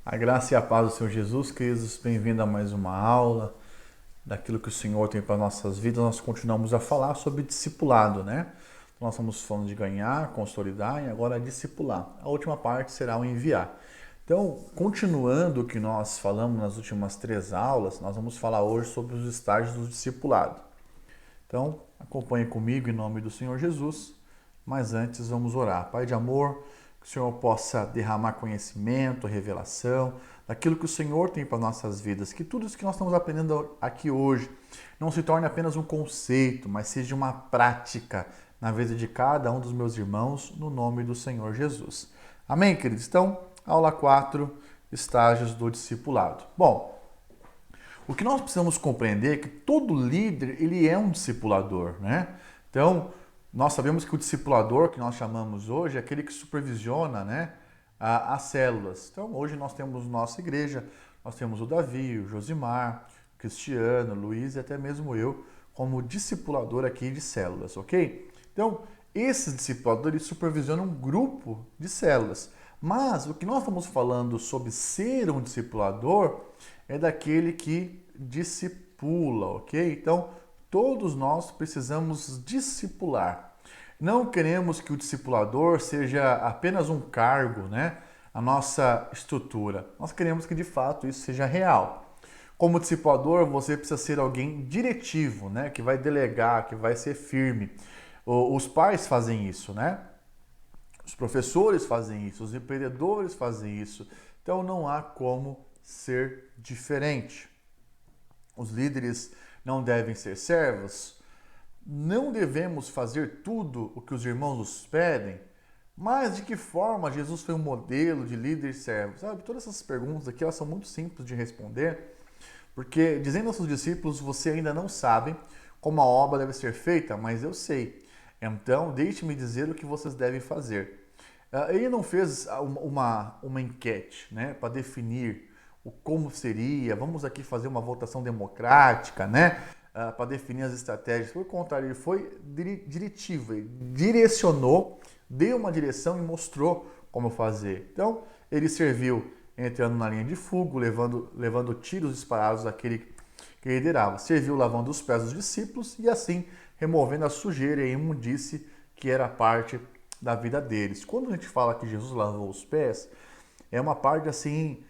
A graça e a paz do Senhor Jesus, queridos, bem-vindo a mais uma aula daquilo que o Senhor tem para nossas vidas. Nós continuamos a falar sobre discipulado, né? Nós estamos falando de ganhar, consolidar e agora discipular. A última parte será o enviar. Então, continuando o que nós falamos nas últimas 3 aulas, nós vamos falar hoje sobre os estágios do discipulado. Então, acompanhe comigo em nome do Senhor Jesus, mas antes vamos orar. Pai de amor, que o Senhor possa derramar conhecimento, revelação, daquilo que o Senhor tem para nossas vidas, que tudo isso que nós estamos aprendendo aqui hoje não se torne apenas um conceito, mas seja uma prática na vida de cada um dos meus irmãos, no nome do Senhor Jesus. Amém, queridos? Então, aula 4, estágios do discipulado. Bom, o que nós precisamos compreender é que todo líder, ele é um discipulador, né? Então, nós sabemos que o discipulador, que nós chamamos hoje, é aquele que supervisiona, né, as células. Então, hoje nós temos nossa igreja, nós temos o Davi, o Josimar, o Cristiano, o Luiz e até mesmo eu, como discipulador aqui de células, ok? Então, esses discipuladores supervisionam um grupo de células. Mas o que nós estamos falando sobre ser um discipulador é daquele que discipula, ok? Então, todos nós precisamos discipular. Não queremos que o discipulador seja apenas um cargo, né? A nossa estrutura. Nós queremos que de fato isso seja real. Como discipulador, você precisa ser alguém diretivo, né? Que vai delegar, que vai ser firme. Os pais fazem isso, né? Os professores fazem isso, os empreendedores fazem isso. Então não há como ser diferente. Os líderes não devem ser servos, não devemos fazer tudo o que os irmãos nos pedem, mas de que forma Jesus foi um modelo de líder e servo? Sabe, todas essas perguntas aqui elas são muito simples de responder, porque dizendo aos seus discípulos, você ainda não sabe como a obra deve ser feita, mas eu sei. Então, deixe-me dizer o que vocês devem fazer. Ele não fez uma enquete, né, para definir o como seria, vamos aqui fazer uma votação democrática, né? Para definir as estratégias. Por contrário, ele foi diretivo, ele direcionou, deu uma direção e mostrou como fazer. Então, ele serviu entrando na linha de fogo, levando tiros disparados daquele que liderava. Serviu lavando os pés dos discípulos e assim removendo a sujeira e a imundície que era parte da vida deles. Quando a gente fala que Jesus lavou os pés, é uma parte assim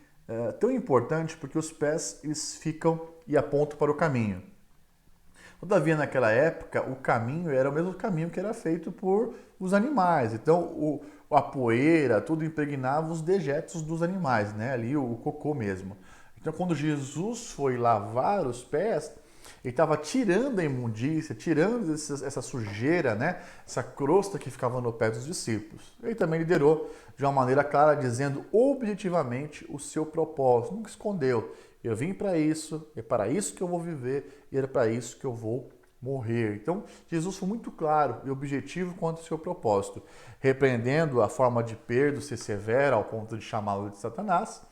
tão importante porque os pés eles ficam e apontam para o caminho. Todavia, naquela época, o caminho era o mesmo caminho que era feito por os animais. Então, a poeira, tudo impregnava os dejetos dos animais, né? Ali o cocô mesmo. Então, quando Jesus foi lavar os pés, ele estava tirando a imundícia, tirando essa sujeira, né? Essa crosta que ficava no pé dos discípulos. Ele também liderou de uma maneira clara, dizendo objetivamente o seu propósito. Nunca escondeu. Eu vim para isso, é para isso que eu vou viver e é para isso que eu vou morrer. Então, Jesus foi muito claro e objetivo quanto ao seu propósito, repreendendo a forma de Pedro ser severa ao ponto de chamá-lo de Satanás,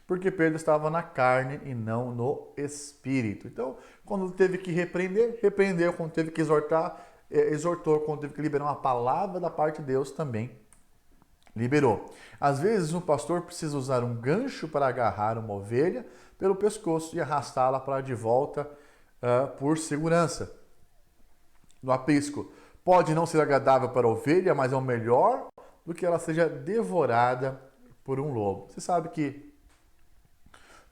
porque Pedro estava na carne e não no espírito. Então, quando teve que repreender, repreendeu. Quando teve que exortar, exortou. Quando teve que liberar uma palavra da parte de Deus, também liberou. Às vezes, um pastor precisa usar um gancho para agarrar uma ovelha pelo pescoço e arrastá-la para de volta por segurança. No aprisco, pode não ser agradável para a ovelha, mas é o melhor do que ela seja devorada por um lobo. Você sabe que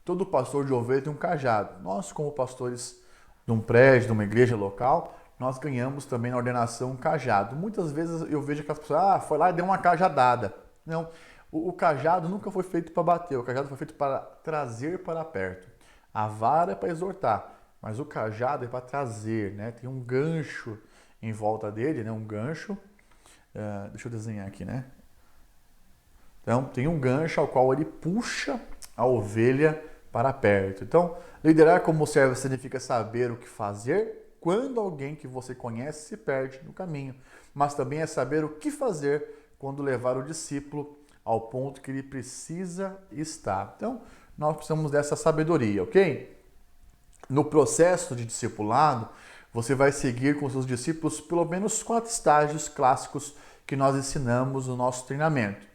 todo pastor de ovelha tem um cajado. Nós, como pastores de um prédio, de uma igreja local, nós ganhamos também na ordenação um cajado. Muitas vezes eu vejo que as pessoas, foi lá e deu uma cajadada. Não, o cajado nunca foi feito para bater, o cajado foi feito para trazer para perto. A vara é para exortar, mas o cajado é para trazer, né? Tem um gancho em volta dele, né? Um gancho. Deixa eu desenhar aqui, né? Então, tem um gancho ao qual ele puxa a ovelha para perto. Então, liderar como servo significa saber o que fazer quando alguém que você conhece se perde no caminho, mas também é saber o que fazer quando levar o discípulo ao ponto que ele precisa estar. Então, nós precisamos dessa sabedoria, ok? No processo de discipulado, você vai seguir com seus discípulos pelo menos 4 estágios clássicos que nós ensinamos no nosso treinamento.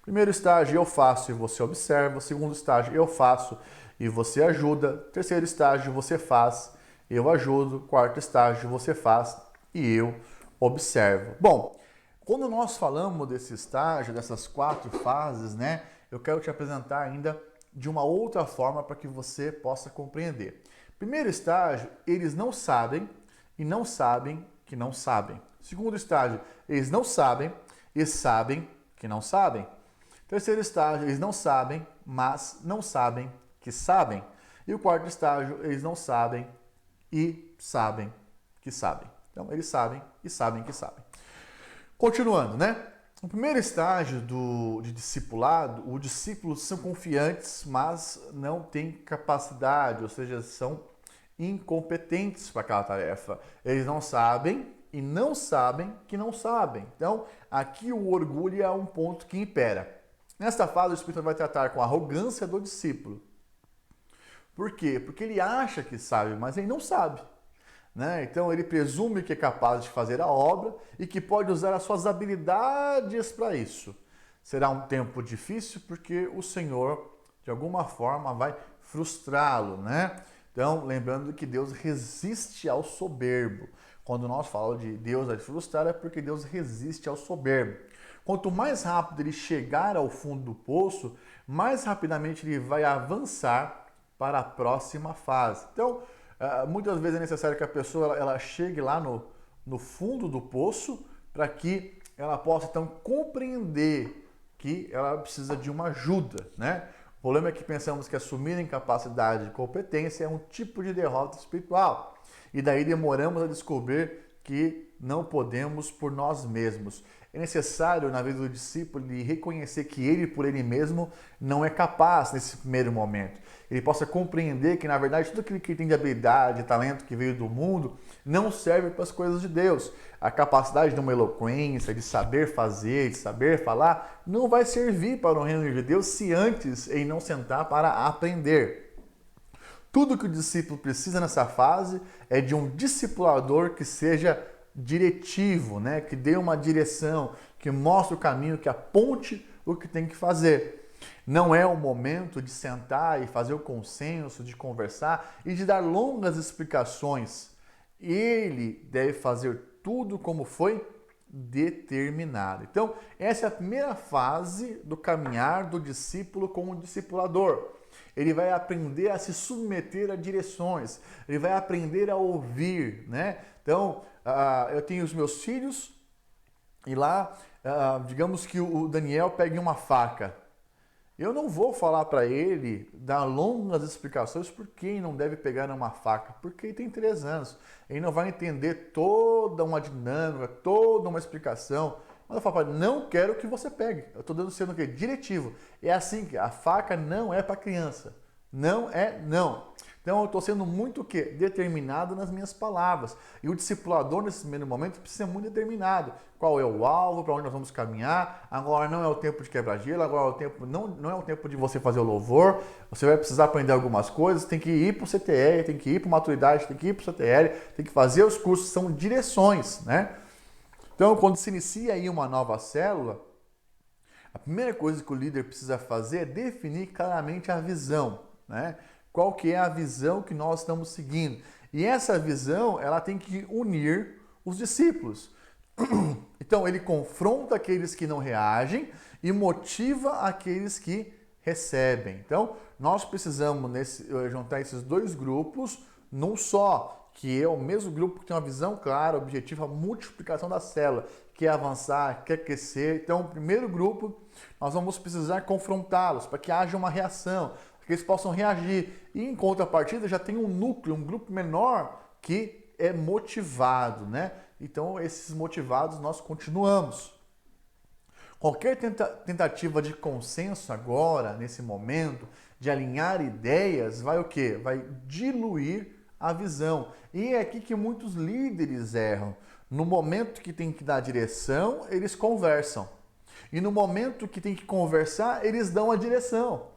Primeiro estágio, eu faço e você observa. Segundo estágio, eu faço e você ajuda. Terceiro estágio, você faz, eu ajudo. Quarto estágio, você faz e eu observo. Bom, quando nós falamos desse estágio, dessas 4 fases, né, eu quero te apresentar ainda de uma outra forma para que você possa compreender. Primeiro estágio, eles não sabem e não sabem que não sabem. Segundo estágio, eles não sabem e sabem que não sabem. Terceiro estágio, eles não sabem, mas não sabem que sabem. E o quarto estágio, eles não sabem e sabem que sabem. Então, eles sabem e sabem que sabem. Continuando, né? No primeiro estágio de discipulado, os discípulos são confiantes, mas não têm capacidade, ou seja, são incompetentes para aquela tarefa. Eles não sabem e não sabem que não sabem. Então, aqui o orgulho é um ponto que impera. Nesta fase, o Espírito vai tratar com a arrogância do discípulo. Por quê? Porque ele acha que sabe, mas ele não sabe. Né? Então ele presume que é capaz de fazer a obra e que pode usar as suas habilidades para isso. Será um tempo difícil porque o Senhor, de alguma forma, vai frustrá-lo, né? Então, lembrando que Deus resiste ao soberbo. Quando nós falamos de Deus vai frustrar, é porque Deus resiste ao soberbo. Quanto mais rápido ele chegar ao fundo do poço, mais rapidamente ele vai avançar para a próxima fase. Então, muitas vezes é necessário que a pessoa ela chegue lá no fundo do poço para que ela possa então compreender que ela precisa de uma ajuda, né? O problema é que pensamos que assumir incapacidade e competência é um tipo de derrota espiritual. E daí demoramos a descobrir que não podemos por nós mesmos. É necessário, na vida do discípulo, ele reconhecer que ele, por ele mesmo, não é capaz nesse primeiro momento. Ele possa compreender que, na verdade, tudo aquilo que ele tem de habilidade, de talento que veio do mundo, não serve para as coisas de Deus. A capacidade de uma eloquência, de saber fazer, de saber falar, não vai servir para o reino de Deus se antes ele não sentar para aprender. Tudo que o discípulo precisa nessa fase é de um discipulador que seja diretivo, né? Que dê uma direção, que mostre o caminho, que aponte o que tem que fazer. Não é o momento de sentar e fazer o consenso, de conversar e de dar longas explicações. Ele deve fazer tudo como foi determinado. Então, essa é a primeira fase do caminhar do discípulo com o discipulador. Ele vai aprender a se submeter a direções, ele vai aprender a ouvir, né? Então, eu tenho os meus filhos e lá, digamos que o Daniel pegue uma faca. Eu não vou falar para ele, dar longas explicações por que ele não deve pegar uma faca, porque ele tem 3 anos. Ele não vai entender toda uma dinâmica, toda uma explicação. Mas eu falo para ele, não quero que você pegue. Eu estou dando sendo o quê? Diretivo. É assim que a faca não é para criança. Não é não. Então eu estou sendo muito o quê? Determinado nas minhas palavras. E o discipulador, nesse primeiro momento, precisa ser muito determinado. Qual é o alvo, para onde nós vamos caminhar. Agora não é o tempo de quebra-gelo, agora é o tempo, não é o tempo de você fazer o louvor. Você vai precisar aprender algumas coisas, tem que ir para o CTL, tem que ir para a maturidade, tem que ir para o CTL, tem que fazer os cursos, são direções, né? Então, quando se inicia aí uma nova célula, a primeira coisa que o líder precisa fazer é definir claramente a visão, né? Qual que é a visão que nós estamos seguindo? E essa visão, ela tem que unir os discípulos. Então, ele confronta aqueles que não reagem e motiva aqueles que recebem. Então, nós precisamos juntar esses 2 grupos num só, que é o mesmo grupo que tem uma visão clara, objetiva, a multiplicação da célula, quer avançar, quer crescer. Então, o primeiro grupo, nós vamos precisar confrontá-los para que haja uma reação, para que eles possam reagir. E, em contrapartida, já tem um núcleo, um grupo menor que é motivado, né? Então, esses motivados nós continuamos. Qualquer tentativa de consenso agora, nesse momento, de alinhar ideias, vai o quê? Vai diluir a visão. E é aqui que muitos líderes erram. No momento que tem que dar direção, eles conversam. E no momento que tem que conversar, eles dão a direção.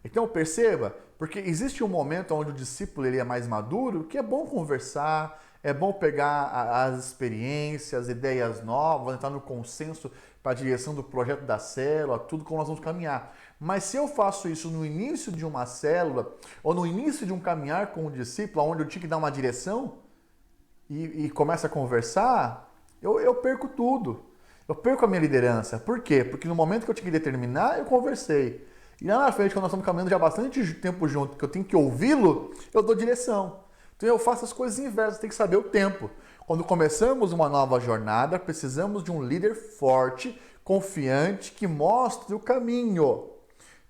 Então perceba, porque existe um momento onde o discípulo ele é mais maduro, que é bom conversar, é bom pegar as experiências, ideias novas, entrar no consenso para a direção do projeto da célula, tudo como nós vamos caminhar. Mas se eu faço isso no início de uma célula, ou no início de um caminhar com o discípulo, onde eu tinha que dar uma direção, e começa a conversar, eu perco tudo. Eu perco a minha liderança. Por quê? Porque no momento que eu tinha que determinar, eu conversei. E lá na frente, quando nós estamos caminhando já há bastante tempo junto, que eu tenho que ouvi-lo, eu dou direção. Então eu faço as coisas inversas, tem que saber o tempo. Quando começamos uma nova jornada, precisamos de um líder forte, confiante, que mostre o caminho.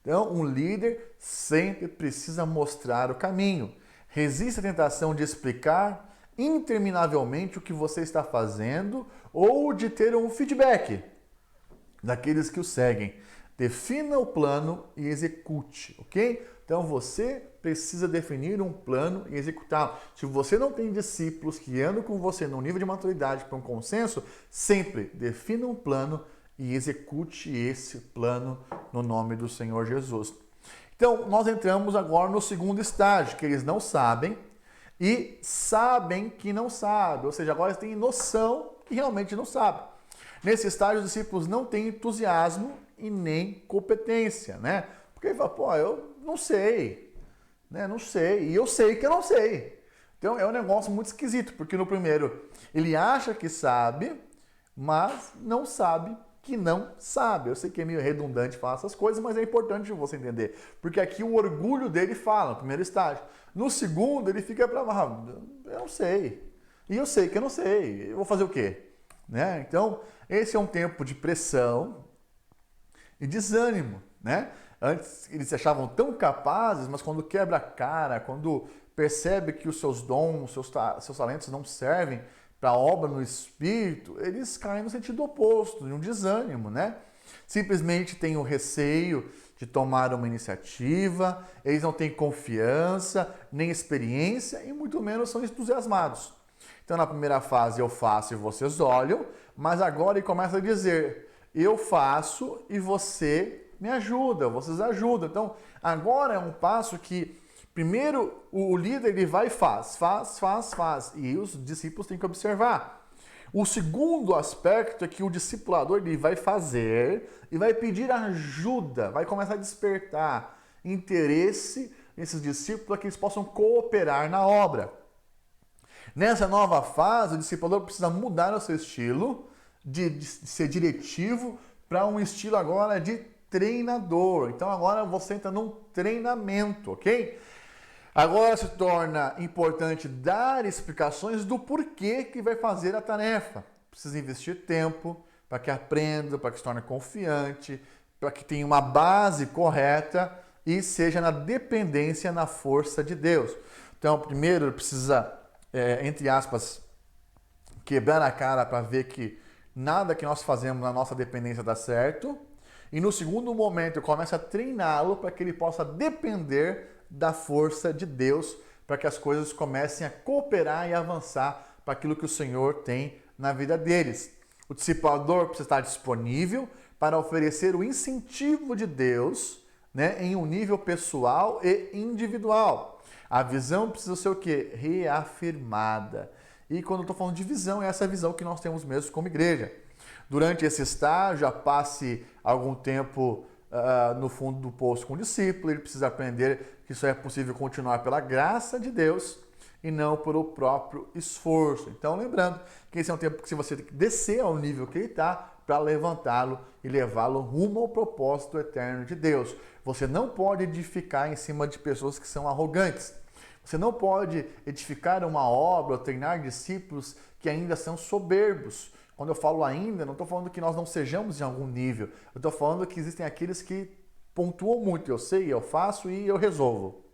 Então, um líder sempre precisa mostrar o caminho. Resista à tentação de explicar interminavelmente o que você está fazendo ou de ter um feedback daqueles que o seguem. Defina o plano e execute, ok? Então você precisa definir um plano e executá-lo. Se você não tem discípulos que andam com você no nível de maturidade para um consenso, sempre defina um plano e execute esse plano no nome do Senhor Jesus. Então, nós entramos agora no segundo estágio, que eles não sabem e sabem que não sabem. Ou seja, agora eles têm noção que realmente não sabem. Nesse estágio, os discípulos não têm entusiasmo e nem competência, né? Porque ele fala, pô, eu não sei, né? Não sei, e eu sei que eu não sei. Então é um negócio muito esquisito, porque no primeiro ele acha que sabe, mas não sabe que não sabe. Eu sei que é meio redundante falar essas coisas, mas é importante você entender. Porque aqui o orgulho dele fala, no primeiro estágio. No segundo, ele fica para eu não sei. E eu sei que eu não sei. Eu vou fazer o quê? Né? Então, esse é um tempo de pressão e desânimo, né? Antes eles se achavam tão capazes, mas quando quebra a cara, quando percebe que os seus dons, seus talentos não servem para a obra no espírito, eles caem no sentido oposto, de um desânimo, né? Simplesmente têm o receio de tomar uma iniciativa, eles não têm confiança, nem experiência e muito menos são entusiasmados. Então na primeira fase eu faço e vocês olham, mas agora ele começa a dizer, eu faço e você me ajuda, vocês ajudam. Então agora é um passo que primeiro o líder ele vai e faz. E os discípulos têm que observar. O segundo aspecto é que o discipulador ele vai fazer e vai pedir ajuda, vai começar a despertar interesse nesses discípulos para que eles possam cooperar na obra. Nessa nova fase, o discipulador precisa mudar o seu estilo de ser diretivo para um estilo agora de treinador. Então agora você entra num treinamento, ok? Agora se torna importante dar explicações do porquê que vai fazer a tarefa. Precisa investir tempo para que aprenda, para que se torne confiante, para que tenha uma base correta e seja na dependência, na força de Deus. Então, primeiro, precisa, entre aspas, quebrar a cara para ver que nada que nós fazemos na nossa dependência dá certo. E no segundo momento, começa a treiná-lo para que ele possa depender da força de Deus, para que as coisas comecem a cooperar e avançar para aquilo que o Senhor tem na vida deles. O discipulador precisa estar disponível para oferecer o incentivo de Deus, né, em um nível pessoal e individual. A visão precisa ser o quê? Reafirmada. E quando eu estou falando de visão, é essa visão que nós temos mesmo como igreja. Durante esse estágio, já passe algum tempo no fundo do poço com o discípulo, ele precisa aprender que isso é possível continuar pela graça de Deus e não pelo próprio esforço. Então, lembrando que esse é um tempo que você tem que descer ao nível que ele está para levantá-lo e levá-lo rumo ao propósito eterno de Deus. Você não pode edificar em cima de pessoas que são arrogantes. Você não pode edificar uma obra ou treinar discípulos que ainda são soberbos. Quando eu falo ainda, não estou falando que nós não sejamos em algum nível. Eu estou falando que existem aqueles que pontuam muito. Eu sei, eu faço e eu resolvo.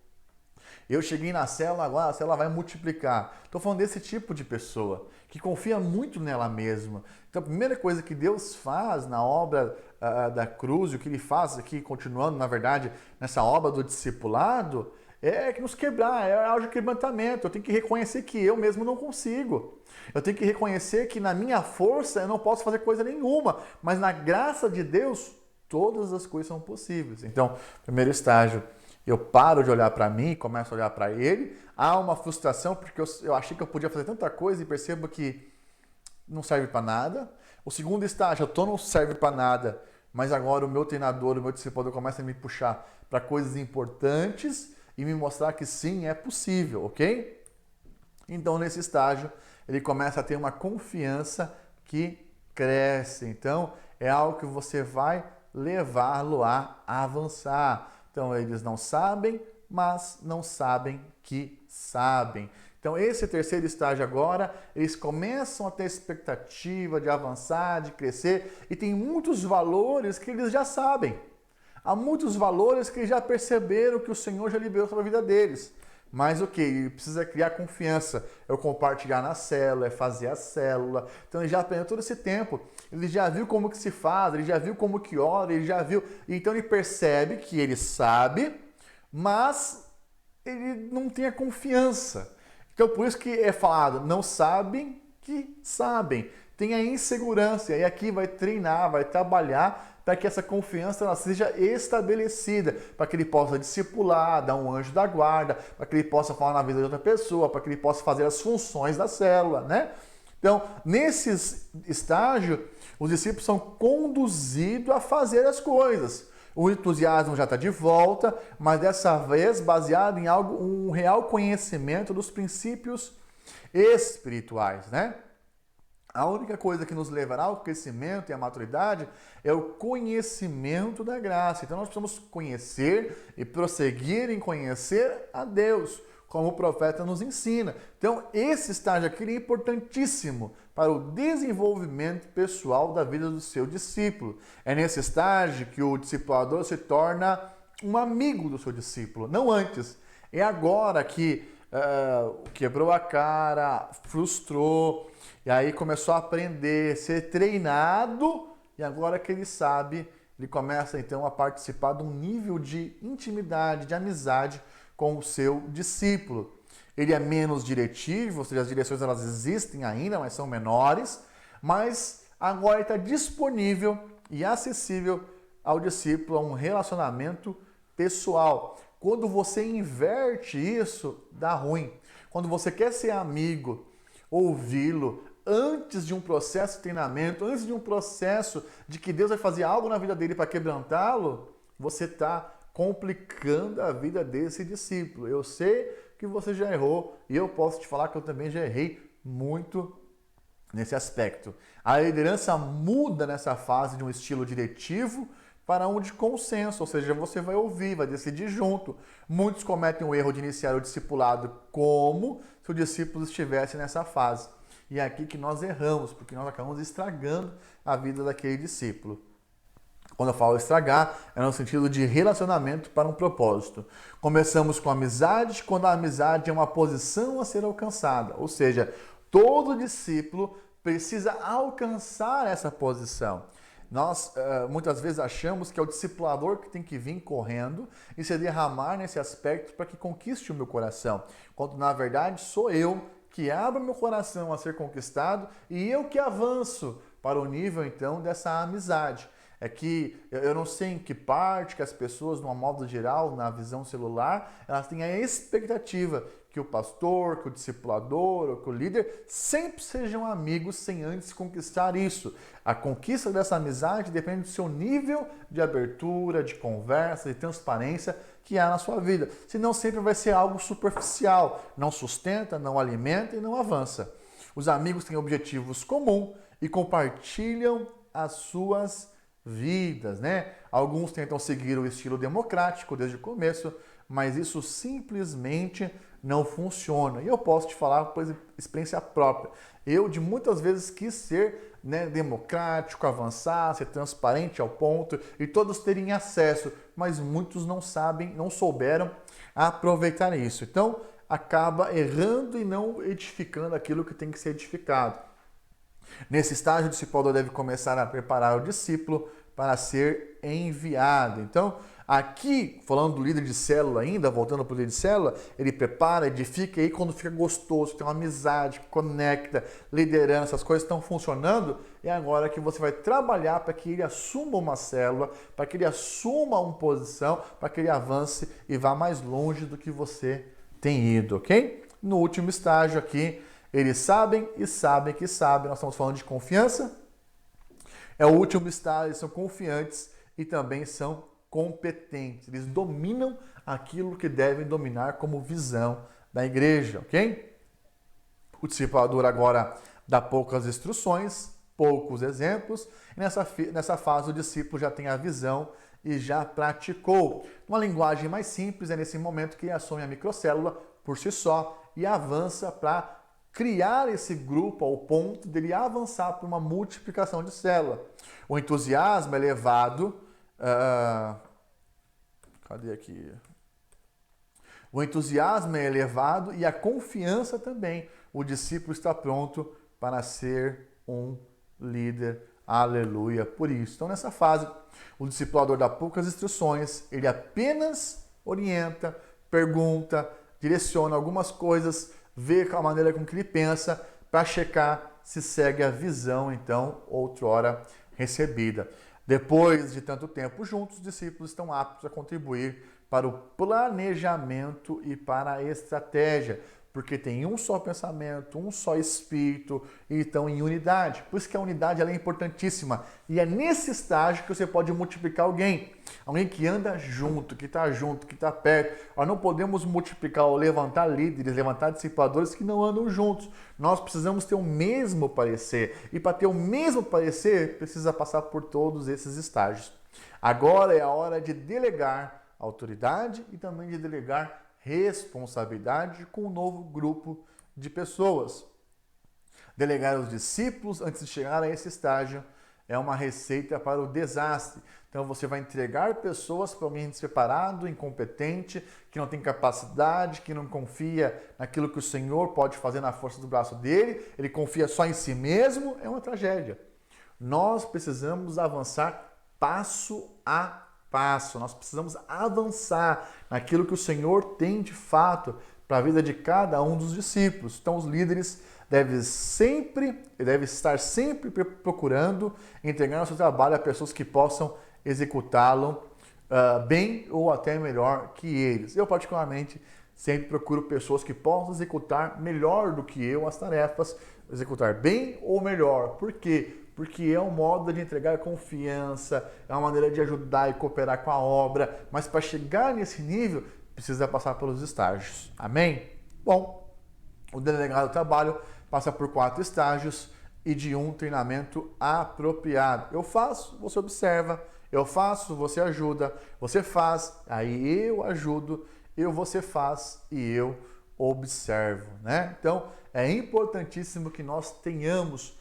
Eu cheguei na célula, agora a célula vai multiplicar. Estou falando desse tipo de pessoa, que confia muito nela mesma. Então a primeira coisa que Deus faz na obra da cruz, e o que Ele faz aqui, continuando, na verdade, nessa obra do discipulado, é que nos quebrar, é algo de quebrantamento. Eu tenho que reconhecer que eu mesmo não consigo. Eu tenho que reconhecer que na minha força eu não posso fazer coisa nenhuma, mas na graça de Deus todas as coisas são possíveis. Então, primeiro estágio, Eu paro de olhar para mim, começo a olhar para ele. Há uma frustração porque eu achei que eu podia fazer tanta coisa e percebo que não serve para nada. O segundo estágio, não serve para nada, mas agora o meu treinador, o meu discipulador começa a me puxar para coisas importantes e me mostrar que sim, é possível, ok? Então, nesse estágio, ele começa a ter uma confiança que cresce. Então, é algo que você vai levá-lo a avançar. Então, eles não sabem, mas não sabem que sabem. Então, esse terceiro estágio agora, eles começam a ter expectativa de avançar, de crescer, e tem muitos valores que eles já sabem. Há muitos valores que eles já perceberam que o Senhor já liberou sobre a vida deles. Mas o que? Ele precisa criar confiança. É o compartilhar na célula, é fazer a célula. Então ele já aprendeu todo esse tempo. Ele já viu como que se faz, ele já viu como que ora, ele já viu. Então ele percebe que ele sabe, mas ele não tem a confiança. Então por isso que é falado, não sabem que sabem. Tem a insegurança. E aqui vai treinar, vai trabalhar para que essa confiança ela seja estabelecida, para que ele possa discipular, dar um anjo da guarda, para que ele possa falar na vida de outra pessoa, para que ele possa fazer as funções da célula, né? Então, nesse estágio, os discípulos são conduzidos a fazer as coisas. O entusiasmo já está de volta, mas dessa vez baseado em um real conhecimento dos princípios espirituais, né? A única coisa que nos levará ao crescimento e à maturidade é o conhecimento da graça. Então nós precisamos conhecer e prosseguir em conhecer a Deus, como o profeta nos ensina. Então esse estágio aqui é importantíssimo para o desenvolvimento pessoal da vida do seu discípulo. É nesse estágio que o discipulador se torna um amigo do seu discípulo, não antes. É agora que quebrou a cara, frustrou, e aí começou a aprender, ser treinado, e agora que ele sabe, ele começa então a participar de um nível de intimidade, de amizade com o seu discípulo. Ele é menos diretivo, ou seja, as direções elas existem ainda, mas são menores, mas agora está disponível e acessível ao discípulo a um relacionamento pessoal. Quando você inverte isso, dá ruim. Quando você quer ser amigo, ouvi-lo, antes de um processo de treinamento, antes de um processo de que Deus vai fazer algo na vida dele para quebrantá-lo, você está complicando a vida desse discípulo. Eu sei que você já errou e eu posso te falar que eu também já errei muito nesse aspecto. A liderança muda nessa fase de um estilo diretivo para um de consenso, ou seja, você vai ouvir, vai decidir junto. Muitos cometem o erro de iniciar o discipulado como se o discípulo estivesse nessa fase. E é aqui que nós erramos, porque nós acabamos estragando a vida daquele discípulo. Quando eu falo estragar, é no sentido de relacionamento para um propósito. Começamos com amizade, quando a amizade é uma posição a ser alcançada. Ou seja, todo discípulo precisa alcançar essa posição. Nós muitas vezes achamos que é o discipulador que tem que vir correndo e se derramar nesse aspecto para que conquiste o meu coração. Quando na verdade sou eu que abro meu coração a ser conquistado e eu que avanço para o nível então dessa amizade. É que eu não sei em que parte que as pessoas, de um modo geral, na visão celular, elas têm a expectativa que o pastor, que o discipulador, ou que o líder sempre sejam amigos sem antes conquistar isso. A conquista dessa amizade depende do seu nível de abertura, de conversa, de transparência que há na sua vida. Senão sempre vai ser algo superficial, não sustenta, não alimenta e não avança. Os amigos têm objetivos comuns e compartilham as suas vidas, né? Alguns tentam seguir o estilo democrático desde o começo, mas isso simplesmente não funciona. E eu posso te falar por experiência própria. Eu, de muitas vezes, quis ser democrático, avançar, ser transparente ao ponto e todos terem acesso, mas muitos não sabem, não souberam aproveitar isso. Então, acaba errando e não edificando aquilo que tem que ser edificado. Nesse estágio, o discipulador deve começar a preparar o discípulo para ser enviado. Então, Aqui, falando do líder de célula ainda, voltando para o líder de célula, ele prepara, edifica, e aí quando fica gostoso, tem uma amizade, conecta, liderança, as coisas estão funcionando, é agora que você vai trabalhar para que ele assuma uma célula, para que ele assuma uma posição, para que ele avance e vá mais longe do que você tem ido, ok? No último estágio aqui, eles sabem e sabem que sabem, nós estamos falando de confiança. É o último estágio, eles são confiantes e também são competentes. Eles dominam aquilo que devem dominar como visão da igreja, ok? O discipulador agora dá poucas instruções, poucos exemplos. E nessa fase o discípulo já tem a visão e já praticou. Uma linguagem mais simples é nesse momento que ele assume a microcélula por si só e avança para criar esse grupo ao ponto dele avançar para uma multiplicação de célula. O entusiasmo é levado... cadê aqui? O entusiasmo é elevado e a confiança também. O discípulo está pronto para ser um líder. Aleluia por isso. Então, nessa fase, o discipulador dá poucas instruções, ele apenas orienta, pergunta, direciona algumas coisas, vê a maneira com que ele pensa para checar se segue a visão, então, outrora recebida. Depois de tanto tempo juntos, os discípulos estão aptos a contribuir para o planejamento e para a estratégia, porque tem um só pensamento, um só espírito e estão em unidade. Por isso que a unidade ela é importantíssima. E é nesse estágio que você pode multiplicar alguém. Alguém que anda junto, que está perto. Nós não podemos multiplicar ou levantar líderes, levantar discipuladores que não andam juntos. Nós precisamos ter o mesmo parecer. E para ter o mesmo parecer, precisa passar por todos esses estágios. Agora é a hora de delegar autoridade e também de delegar responsabilidade com um novo grupo de pessoas. Delegar os discípulos antes de chegar a esse estágio é uma receita para o desastre. Então você vai entregar pessoas para alguém despreparado, incompetente, que não tem capacidade, que não confia naquilo que o Senhor pode fazer na força do braço dele, ele confia só em si mesmo, é uma tragédia. Nós precisamos avançar passo a passo, nós precisamos avançar naquilo que o Senhor tem de fato para a vida de cada um dos discípulos. Então os líderes devem estar sempre procurando entregar o seu trabalho a pessoas que possam executá-lo bem ou até melhor que eles. Eu particularmente sempre procuro pessoas que possam executar melhor do que eu as tarefas, executar bem ou melhor. Por quê? Porque é um modo de entregar confiança, é uma maneira de ajudar e cooperar com a obra, mas para chegar nesse nível, precisa passar pelos estágios. Amém? Bom, o delegado do trabalho passa por 4 estágios e de um treinamento apropriado. Eu faço, você observa, eu faço, você ajuda, você faz, aí eu ajudo, você faz e eu observo, né? Então, é importantíssimo que nós tenhamos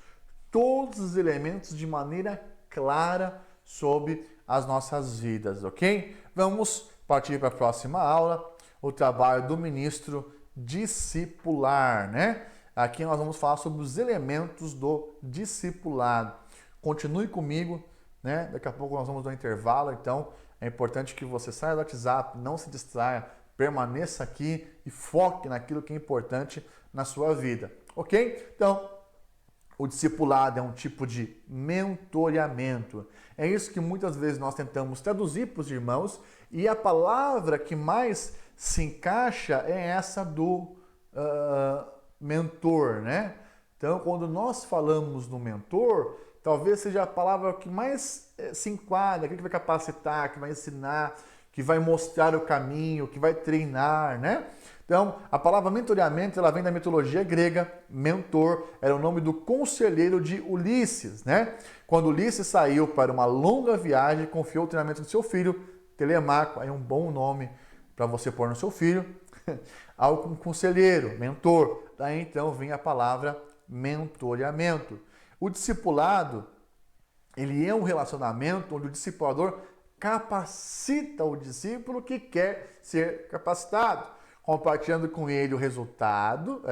todos os elementos de maneira clara sobre as nossas vidas, ok? Vamos partir para a próxima aula, o trabalho do ministro discipular, né? Aqui nós vamos falar sobre os elementos do discipulado. Continue comigo, né? Daqui a pouco nós vamos dar um intervalo, então é importante que você saia do WhatsApp, não se distraia, permaneça aqui e foque naquilo que é importante na sua vida, ok? Então, o discipulado é um tipo de mentoreamento. É isso que muitas vezes nós tentamos traduzir para os irmãos e a palavra que mais se encaixa é essa do mentor, né? Então, quando nós falamos no mentor, talvez seja a palavra que mais se enquadra, aquele que vai capacitar, que vai ensinar, que vai mostrar o caminho, que vai treinar, né? Então, a palavra mentoreamento, ela vem da mitologia grega. Mentor era o nome do conselheiro de Ulisses, né? Quando Ulisses saiu para uma longa viagem, confiou o treinamento do seu filho, Telemaco, aí um bom nome para você pôr no seu filho, ao conselheiro, mentor. Daí então vem a palavra mentoreamento. O discipulado, ele é um relacionamento onde o discipulador capacita o discípulo que quer ser capacitado, compartilhando com ele o resultado,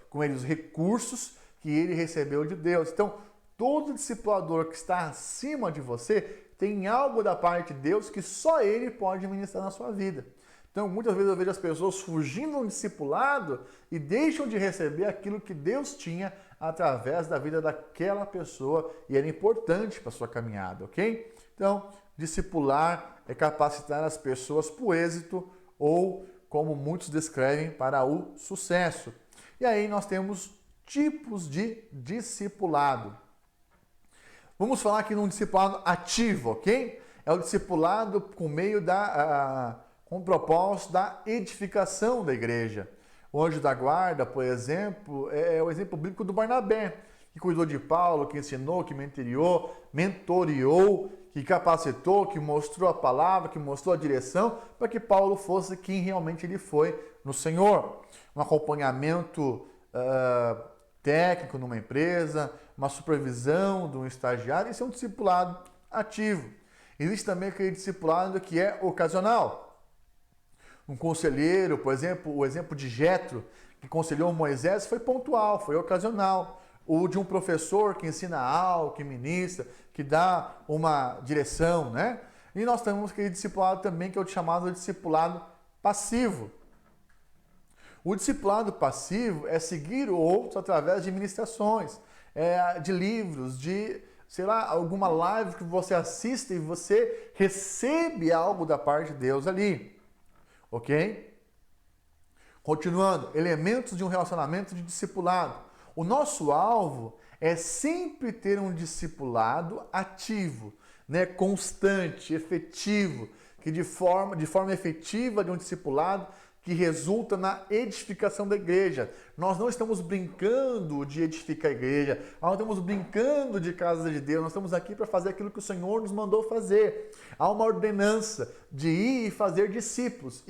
com ele os recursos que ele recebeu de Deus. Então, todo discipulador que está acima de você tem algo da parte de Deus que só Ele pode ministrar na sua vida. Então, muitas vezes eu vejo as pessoas fugindo do discipulado e deixam de receber aquilo que Deus tinha através da vida daquela pessoa e era importante para a sua caminhada, ok? Então, discipular é capacitar as pessoas para o êxito ou, como muitos descrevem, para o sucesso. E aí nós temos tipos de discipulado. Vamos falar aqui num discipulado ativo, ok? É o discipulado com o propósito da edificação da igreja. O anjo da guarda, por exemplo, é o exemplo bíblico do Barnabé, que cuidou de Paulo, que ensinou, que mentoreou, que capacitou, que mostrou a palavra, que mostrou a direção, para que Paulo fosse quem realmente ele foi no Senhor. Um acompanhamento técnico numa empresa, uma supervisão de um estagiário, isso é um discipulado ativo. Existe também aquele discipulado que é ocasional. Um conselheiro, por exemplo, o exemplo de Jetro, que conselhou Moisés, foi pontual, foi ocasional. Ou de um professor que ensina algo, que ministra, que dá uma direção, né? E nós temos aquele discipulado também, que é o chamado discipulado passivo. O discipulado passivo é seguir outros através de ministrações, de livros, de, sei lá, alguma live que você assiste e você recebe algo da parte de Deus ali. Ok? Continuando, elementos de um relacionamento de discipulado. O nosso alvo é sempre ter um discipulado ativo, né? Constante, efetivo, que de forma efetiva de um discipulado que resulta na edificação da igreja. Nós não estamos brincando de edificar a igreja, nós estamos brincando de casa de Deus, nós estamos aqui para fazer aquilo que o Senhor nos mandou fazer. Há uma ordenança de ir e fazer discípulos,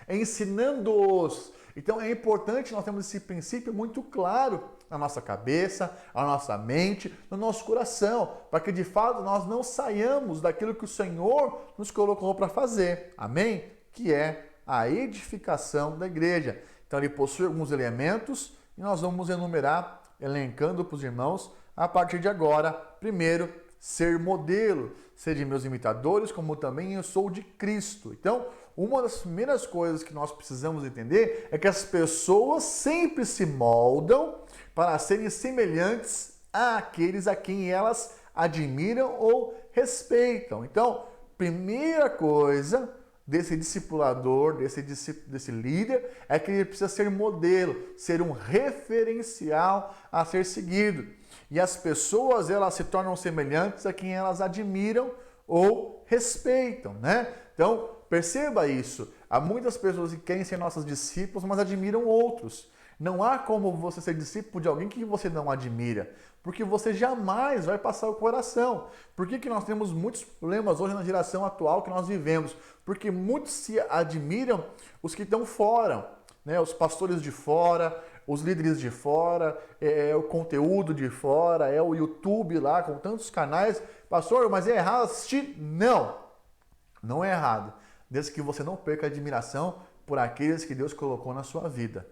ensinando-os. Então é importante nós termos esse princípio muito claro na nossa cabeça, na nossa mente, no nosso coração, para que de fato nós não saiamos daquilo que o Senhor nos colocou para fazer. Amém? Que é a edificação da igreja. Então ele possui alguns elementos e nós vamos enumerar, elencando para os irmãos a partir de agora. Primeiro, ser modelo, ser de meus imitadores, como também eu sou de Cristo. Então, uma das primeiras coisas que nós precisamos entender é que as pessoas sempre se moldam para serem semelhantes àqueles a quem elas admiram ou respeitam. Então, primeira coisa desse discipulador, desse líder, é que ele precisa ser modelo, ser um referencial a ser seguido. E as pessoas, elas se tornam semelhantes a quem elas admiram ou respeitam, né? Então, perceba isso. Há muitas pessoas que querem ser nossos discípulos, mas admiram outros. Não há como você ser discípulo de alguém que você não admira, porque você jamais vai passar o coração. Por que nós temos muitos problemas hoje na geração atual que nós vivemos? Porque muitos se admiram os que estão fora, né? Os pastores de fora, os líderes de fora, o conteúdo de fora, o YouTube lá com tantos canais. Pastor, mas é errado assistir? Não, não é errado, desde que você não perca a admiração por aqueles que Deus colocou na sua vida.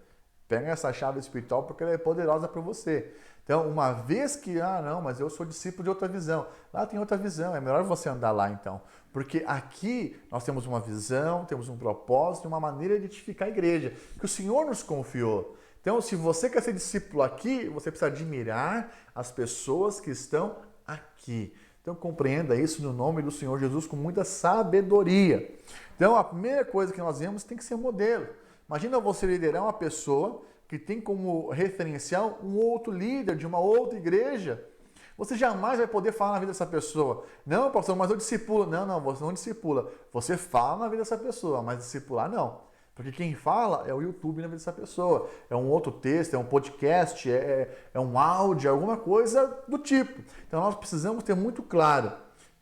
Pega essa chave espiritual porque ela é poderosa para você. Então, uma vez que, não, mas eu sou discípulo de outra visão. Lá tem outra visão, é melhor você andar lá então. Porque aqui nós temos uma visão, temos um propósito, uma maneira de edificar a igreja, que o Senhor nos confiou. Então, se você quer ser discípulo aqui, você precisa admirar as pessoas que estão aqui. Então, compreenda isso no nome do Senhor Jesus com muita sabedoria. Então, a primeira coisa que nós vemos tem que ser modelo. Imagina você liderar uma pessoa que tem como referencial um outro líder de uma outra igreja. Você jamais vai poder falar na vida dessa pessoa. Não, pastor, mas eu discipulo. Não, você não discipula. Você fala na vida dessa pessoa, mas discipular não. Porque quem fala é o YouTube na vida dessa pessoa. É um outro texto, é um podcast, é um áudio, alguma coisa do tipo. Então nós precisamos ter muito claro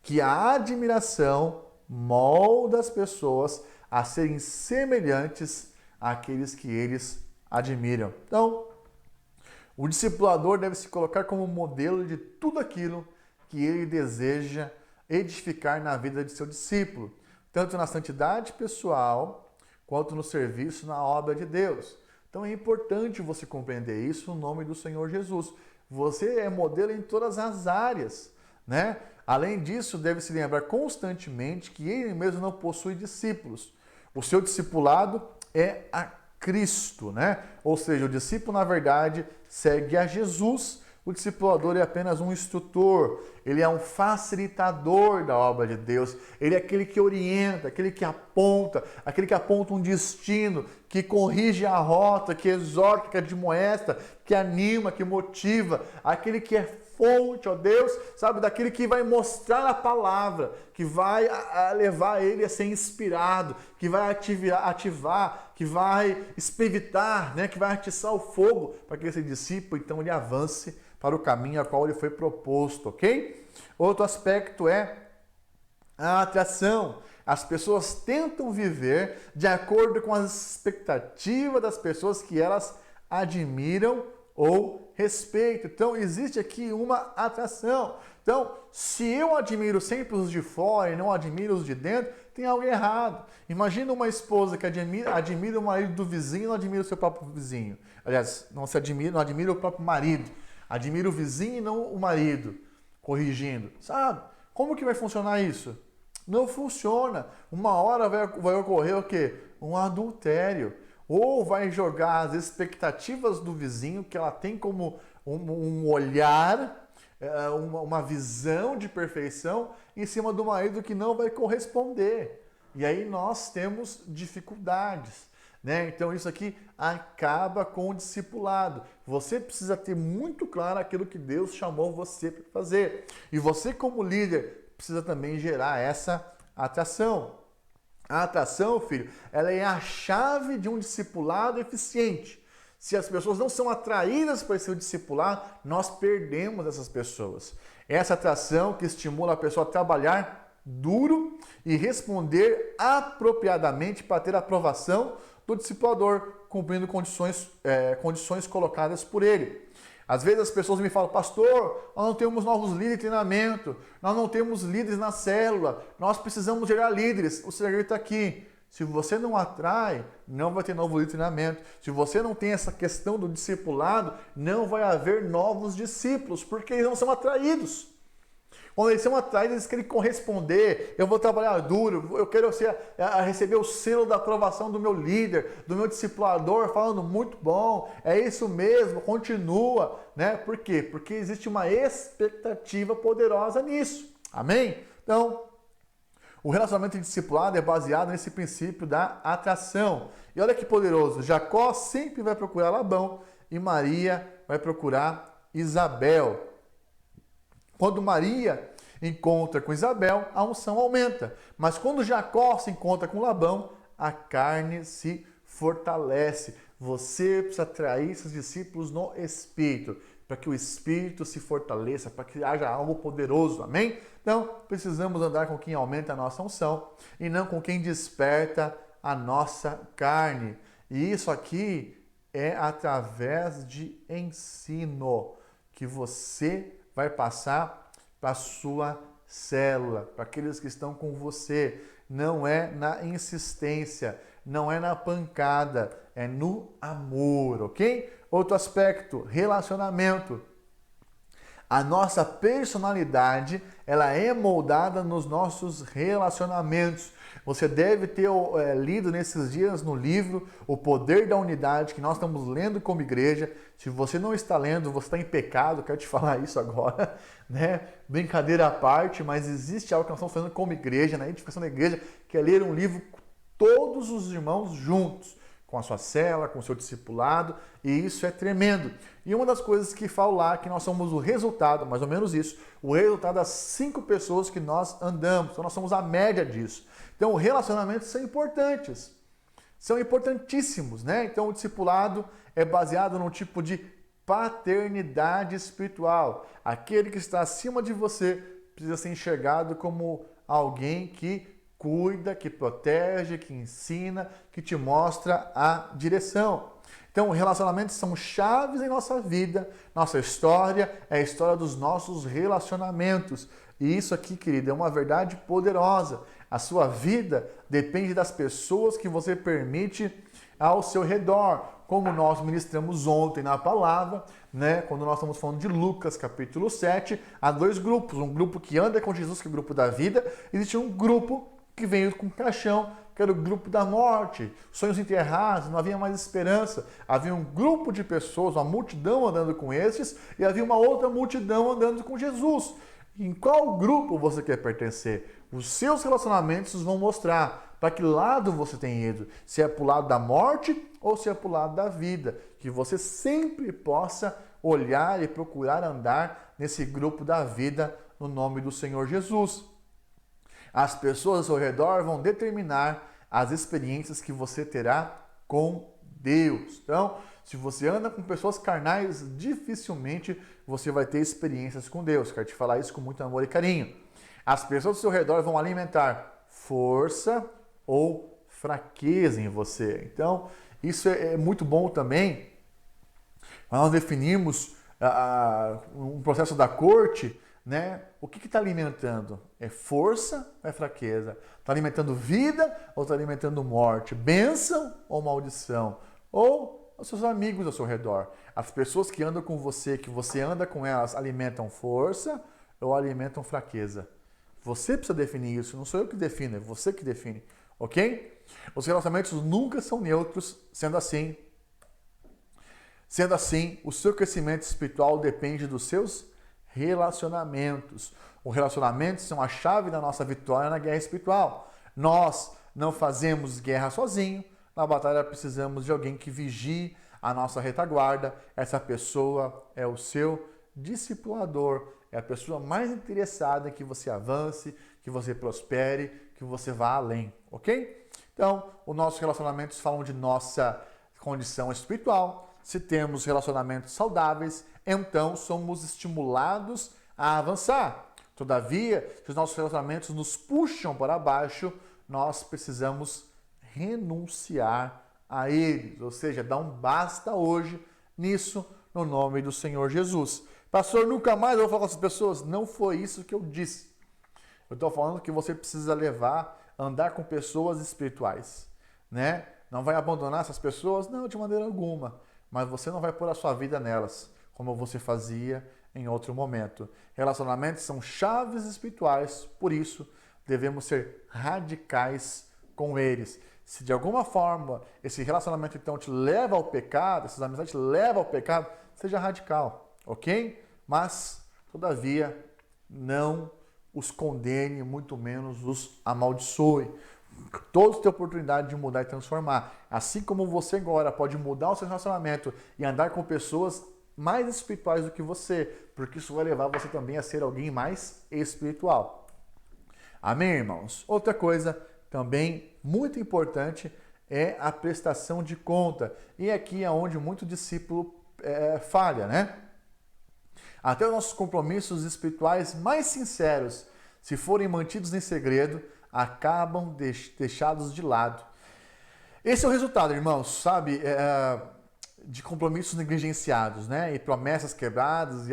que a admiração molda as pessoas a serem semelhantes àqueles que eles admiram. Então, o discipulador deve se colocar como modelo de tudo aquilo que ele deseja edificar na vida de seu discípulo, tanto na santidade pessoal quanto no serviço na obra de Deus. Então é importante você compreender isso no nome do Senhor Jesus. Você é modelo em todas as áreas, né? Além disso, deve se lembrar constantemente que ele mesmo não possui discípulos. O seu discipulado é a Cristo, né? Ou seja, o discípulo, na verdade, segue a Jesus. O discipulador é apenas um instrutor, ele é um facilitador da obra de Deus, ele é aquele que orienta, aquele que aponta um destino, que corrige a rota, que exorta, que admoesta, que anima, que motiva, aquele que é fonte, ó Deus, sabe, daquele que vai mostrar a palavra, que vai levar ele a ser inspirado, que vai ativar, que vai expevitar, né, que vai atiçar o fogo para que esse discípulo, então, ele avance para o caminho a qual ele foi proposto, ok? Outro aspecto é a atração. As pessoas tentam viver de acordo com as expectativas das pessoas que elas admiram ou respeitam. Então, existe aqui uma atração. Então, se eu admiro sempre os de fora e não admiro os de dentro, tem algo errado. Imagina uma esposa que admira o marido do vizinho e não admira o seu próprio vizinho. Aliás, não admira o próprio marido. Admira o vizinho e não o marido, corrigindo. Sabe? Como que vai funcionar isso? Não funciona. Uma hora vai ocorrer o quê? Um adultério. Ou vai jogar as expectativas do vizinho, que ela tem como um olhar, uma visão de perfeição, em cima do marido que não vai corresponder. E aí nós temos dificuldades. Né? Então isso aqui acaba com o discipulado. Você precisa ter muito claro aquilo que Deus chamou você para fazer. E você, como líder, precisa também gerar essa atração. A atração, filho, ela é a chave de um discipulado eficiente. Se as pessoas não são atraídas para esse discipulado, nós perdemos essas pessoas. Essa atração que estimula a pessoa a trabalhar duro e responder apropriadamente para ter a aprovação do discipulador, cumprindo condições colocadas por ele. Às vezes as pessoas me falam, pastor, nós não temos novos líderes de treinamento, nós não temos líderes na célula, nós precisamos gerar líderes. O segredo está aqui. Se você não atrai, não vai ter novo líder de treinamento. Se você não tem essa questão do discipulado, não vai haver novos discípulos, porque eles não são atraídos. Quando eles são atraídos, eles querem corresponder. Eu vou trabalhar duro, eu quero receber o selo da aprovação do meu líder, do meu discipulador, falando muito bom, é isso mesmo, continua. Né? Por quê? Porque existe uma expectativa poderosa nisso. Amém? Então, o relacionamento de discipulado é baseado nesse princípio da atração. E olha que poderoso, Jacó sempre vai procurar Labão e Maria vai procurar Isabel. Quando Maria encontra com Isabel, a unção aumenta. Mas quando Jacó se encontra com Labão, a carne se fortalece. Você precisa atrair esses discípulos no Espírito, para que o Espírito se fortaleça, para que haja algo poderoso. Amém? Então, precisamos andar com quem aumenta a nossa unção e não com quem desperta a nossa carne. E isso aqui é através de ensino que você vai passar para a sua célula, para aqueles que estão com você. Não é na insistência, não é na pancada, é no amor, ok? Outro aspecto, relacionamento. A nossa personalidade, ela é moldada nos nossos relacionamentos. Você deve ter lido nesses dias no livro O Poder da Unidade, que nós estamos lendo como igreja. Se você não está lendo, você está em pecado, quero te falar isso agora, né? Brincadeira à parte, mas existe algo que nós estamos fazendo como igreja, na edificação da igreja, que é ler um livro todos os irmãos juntos, com a sua célula, com o seu discipulado, e isso é tremendo. E uma das coisas que falo lá, que nós somos o resultado, mais ou menos isso, o resultado das 5 pessoas que nós andamos, então nós somos a média disso. Então, relacionamentos são importantes, são importantíssimos, né? Então, o discipulado é baseado num tipo de paternidade espiritual. Aquele que está acima de você precisa ser enxergado como alguém que cuida, que protege, que ensina, que te mostra a direção. Então, relacionamentos são chaves em nossa vida, nossa história é a história dos nossos relacionamentos. E isso aqui, querido, é uma verdade poderosa. A sua vida depende das pessoas que você permite ao seu redor, como nós ministramos ontem na palavra, né? Quando nós estamos falando de Lucas capítulo 7, há dois grupos, um grupo que anda com Jesus, que é o grupo da vida, e existe um grupo que veio com caixão, que era o grupo da morte, sonhos enterrados, não havia mais esperança. Havia um grupo de pessoas, uma multidão andando com estes, e havia uma outra multidão andando com Jesus. Em qual grupo você quer pertencer? Os seus relacionamentos vão mostrar para que lado você tem ido, se é para o lado da morte ou se é para o lado da vida. Que você sempre possa olhar e procurar andar nesse grupo da vida no nome do Senhor Jesus. As pessoas ao seu redor vão determinar as experiências que você terá com Deus. Então, se você anda com pessoas carnais, dificilmente você vai ter experiências com Deus. Quero te falar isso com muito amor e carinho. As pessoas ao seu redor vão alimentar força ou fraqueza em você. Então, isso é muito bom também. Nós definimos um processo da corte, né? O que está alimentando? É força ou é fraqueza? Está alimentando vida ou está alimentando morte? Bênção ou maldição? Ou os seus amigos ao seu redor? As pessoas que andam com você, que você anda com elas, alimentam força ou alimentam fraqueza? Você precisa definir isso, não sou eu que defino, é você que define, ok? Os relacionamentos nunca são neutros, sendo assim, o seu crescimento espiritual depende dos seus relacionamentos. Os relacionamentos são a chave da nossa vitória na guerra espiritual. Nós não fazemos guerra sozinho. Na batalha precisamos de alguém que vigie a nossa retaguarda. Essa pessoa é o seu discipulador. É a pessoa mais interessada em que você avance, que você prospere, que você vá além, ok? Então, os nossos relacionamentos falam de nossa condição espiritual. Se temos relacionamentos saudáveis, então somos estimulados a avançar. Todavia, se os nossos relacionamentos nos puxam para baixo, nós precisamos renunciar a eles. Ou seja, dar um basta hoje nisso, no nome do Senhor Jesus. Pastor, nunca mais eu vou falar com essas pessoas. Não foi isso que eu disse. Eu estou falando que você precisa andar com pessoas espirituais, né? Não vai abandonar essas pessoas? Não, de maneira alguma. Mas você não vai pôr a sua vida nelas, como você fazia em outro momento. Relacionamentos são chaves espirituais, por isso devemos ser radicais com eles. Se de alguma forma esse relacionamento então te leva ao pecado, essas amizades te levam ao pecado, seja radical, ok? Mas, todavia, não os condene, muito menos os amaldiçoe. Todos têm oportunidade de mudar e transformar. Assim como você agora pode mudar o seu relacionamento e andar com pessoas mais espirituais do que você, porque isso vai levar você também a ser alguém mais espiritual. Amém, irmãos? Outra coisa também muito importante é a prestação de conta. E aqui é onde muito discípulo falha, né? Até os nossos compromissos espirituais mais sinceros, se forem mantidos em segredo, acabam deixados de lado. Esse é o resultado, irmãos, sabe, de compromissos negligenciados, né? E promessas quebradas,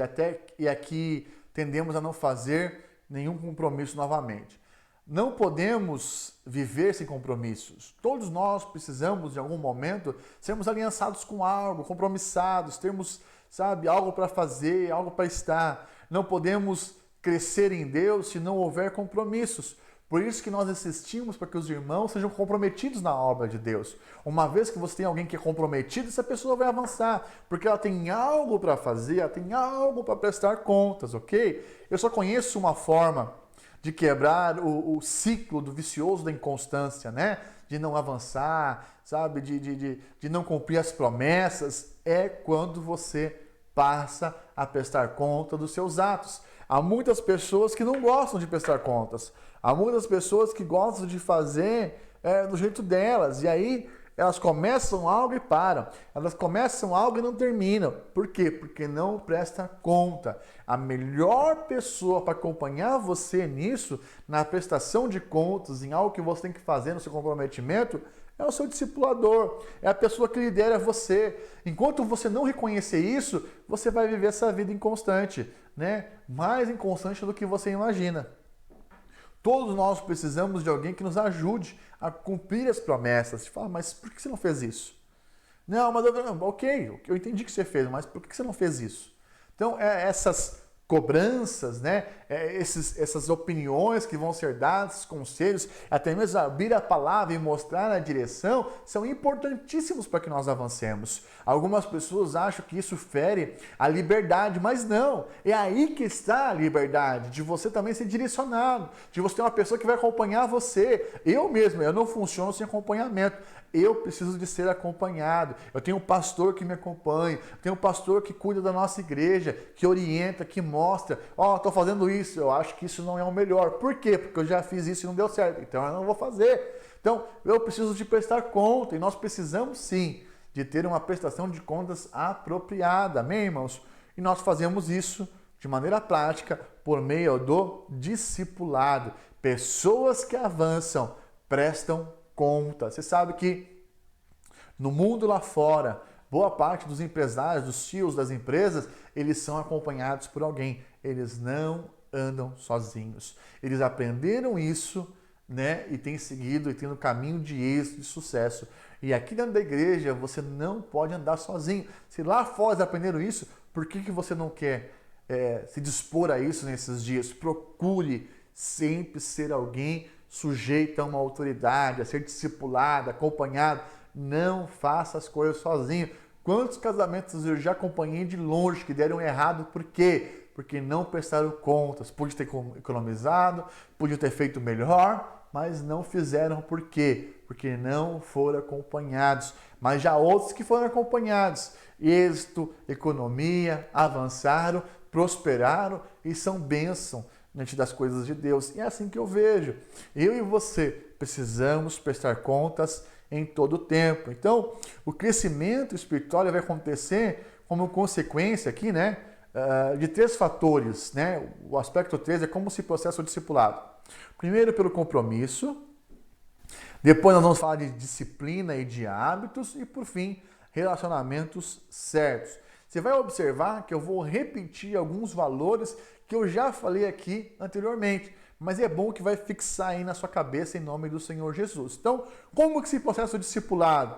e aqui tendemos a não fazer nenhum compromisso novamente. Não podemos viver sem compromissos. Todos nós precisamos, em algum momento, sermos aliançados com algo, compromissados, termos, sabe, algo para fazer, algo para estar. Não podemos crescer em Deus se não houver compromissos. Por isso que nós insistimos para que os irmãos sejam comprometidos na obra de Deus. Uma vez que você tem alguém que é comprometido, essa pessoa vai avançar, porque ela tem algo para fazer, ela tem algo para prestar contas, ok? Eu só conheço uma forma de quebrar o ciclo do vicioso da inconstância, né? De não avançar, sabe? De não cumprir as promessas, é quando você passa a prestar conta dos seus atos. Há muitas pessoas que não gostam de prestar contas. Há muitas pessoas que gostam de fazer do jeito delas. E aí elas começam algo e param. Elas começam algo e não terminam. Por quê? Porque não presta conta. A melhor pessoa para acompanhar você nisso, na prestação de contas, em algo que você tem que fazer no seu comprometimento, é o seu discipulador. É a pessoa que lidera você. Enquanto você não reconhecer isso, você vai viver essa vida inconstante, né? Mais inconstante do que você imagina. Todos nós precisamos de alguém que nos ajude a cumprir as promessas. Você fala, mas por que você não fez isso? Não, mas ok, eu entendi que você fez, mas por que você não fez isso? Então, essas cobranças, né? Essas opiniões que vão ser dadas, conselhos, até mesmo abrir a palavra e mostrar a direção, são importantíssimos para que nós avancemos. Algumas pessoas acham que isso fere a liberdade, mas não. É aí que está a liberdade, de você também ser direcionado, de você ter uma pessoa que vai acompanhar você. Eu não funciono sem acompanhamento. Eu preciso de ser acompanhado. Eu tenho um pastor que me acompanha, eu tenho um pastor que cuida da nossa igreja, que orienta, que mostra, estou fazendo isso, eu acho que isso não é o melhor. Por quê? Porque eu já fiz isso e não deu certo, então eu não vou fazer. Então, eu preciso de prestar conta, e nós precisamos sim de ter uma prestação de contas apropriada, amém, irmãos? E nós fazemos isso de maneira prática por meio do discipulado. Pessoas que avançam prestam conta. Você sabe que no mundo lá fora, boa parte dos empresários, dos CEOs das empresas, eles são acompanhados por alguém. Eles não andam sozinhos. Eles aprenderam isso, né? E têm seguido e têm no caminho de êxito, de sucesso. E aqui dentro da igreja, você não pode andar sozinho. Se lá fora eles aprenderam isso, por que você não quer se dispor a isso nesses dias? Procure sempre ser alguém sujeito a uma autoridade, a ser discipulado, acompanhado. Não faça as coisas sozinho. Quantos casamentos eu já acompanhei de longe que deram errado? Por quê? Porque não prestaram contas. Podia ter economizado, podia ter feito melhor, mas não fizeram. Por quê? Porque não foram acompanhados. Mas já outros que foram acompanhados, êxito, economia, avançaram, prosperaram e são bênção diante das coisas de Deus. E é assim que eu vejo. Eu e você precisamos prestar contas em todo o tempo. Então, o crescimento espiritual vai acontecer como consequência aqui, né, de 3 fatores, né? O aspecto 3 é como se processa o discipulado. Primeiro, pelo compromisso. Depois nós vamos falar de disciplina e de hábitos. E, por fim, relacionamentos certos. Você vai observar que eu vou repetir alguns valores que eu já falei aqui anteriormente, mas é bom que vai fixar aí na sua cabeça em nome do Senhor Jesus. Então, como que se processa o discipulado?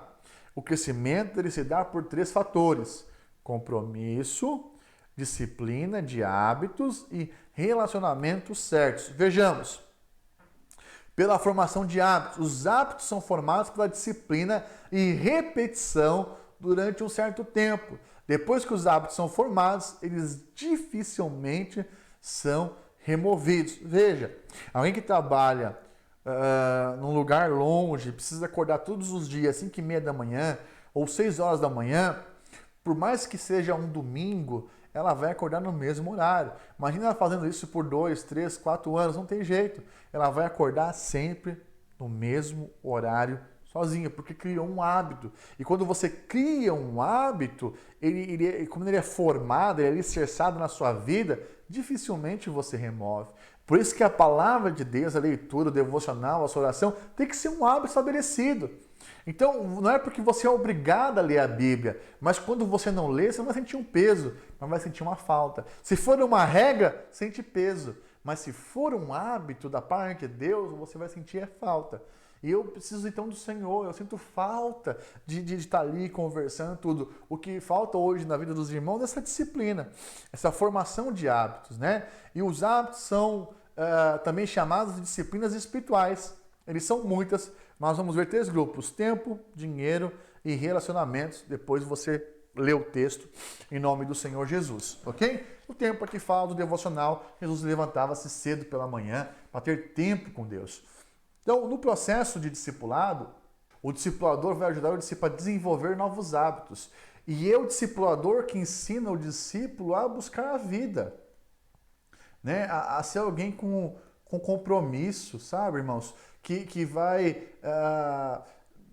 O crescimento ele se dá por 3 fatores: compromisso, disciplina de hábitos e relacionamentos certos. Vejamos. Pela formação de hábitos. Os hábitos são formados pela disciplina e repetição durante um certo tempo. Depois que os hábitos são formados, eles dificilmente são removidos. Veja, alguém que trabalha num lugar longe, precisa acordar todos os dias, 5h30 da manhã ou 6 horas da manhã, por mais que seja um domingo, ela vai acordar no mesmo horário. Imagina ela fazendo isso por 2, 3, 4 anos, não tem jeito. Ela vai acordar sempre no mesmo horário sozinha, porque criou um hábito. E quando você cria um hábito, quando ele é formado, ele é alicerçado na sua vida, dificilmente você remove. Por isso que a palavra de Deus, a leitura, o devocional, a sua oração, tem que ser um hábito estabelecido. Então, não é porque você é obrigado a ler a Bíblia, mas quando você não lê, você não vai sentir um peso, mas vai sentir uma falta. Se for uma regra, sente peso. Mas se for um hábito da parte de Deus, você vai sentir a falta. E eu preciso então do Senhor, eu sinto falta de estar ali conversando tudo. O que falta hoje na vida dos irmãos é essa disciplina, essa formação de hábitos, né? E os hábitos são também chamados de disciplinas espirituais. Eles são muitas, nós vamos ver 3 grupos: tempo, dinheiro e relacionamentos. Depois você lê o texto em nome do Senhor Jesus, ok? O tempo aqui fala do devocional. Jesus levantava-se cedo pela manhã para ter tempo com Deus. Então, no processo de discipulado, o discipulador vai ajudar o discípulo a desenvolver novos hábitos. E é o discipulador que ensina o discípulo a buscar a vida, né? A ser alguém com compromisso, sabe, irmãos? Que vai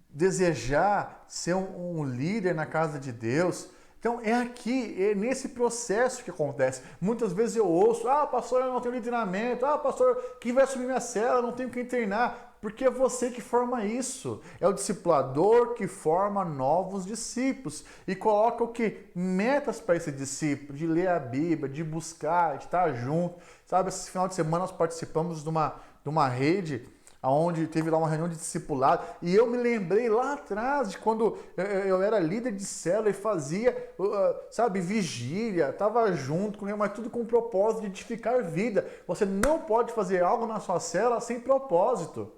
desejar ser um líder na casa de Deus. Então é aqui, é nesse processo que acontece. Muitas vezes eu ouço: pastor, eu não tenho treinamento. Pastor, quem vai assumir minha cela? Eu não tenho quem treinar. Porque é você que forma isso. É o discipulador que forma novos discípulos. E coloca o quê? Metas para esse discípulo, de ler a Bíblia, de buscar, de estar junto. Sabe, esse final de semana nós participamos de uma rede onde teve lá uma reunião de discipulado, e eu me lembrei lá atrás de quando eu era líder de célula e fazia, sabe, vigília, estava junto, mas tudo com o propósito de edificar vida. Você não pode fazer algo na sua célula sem propósito,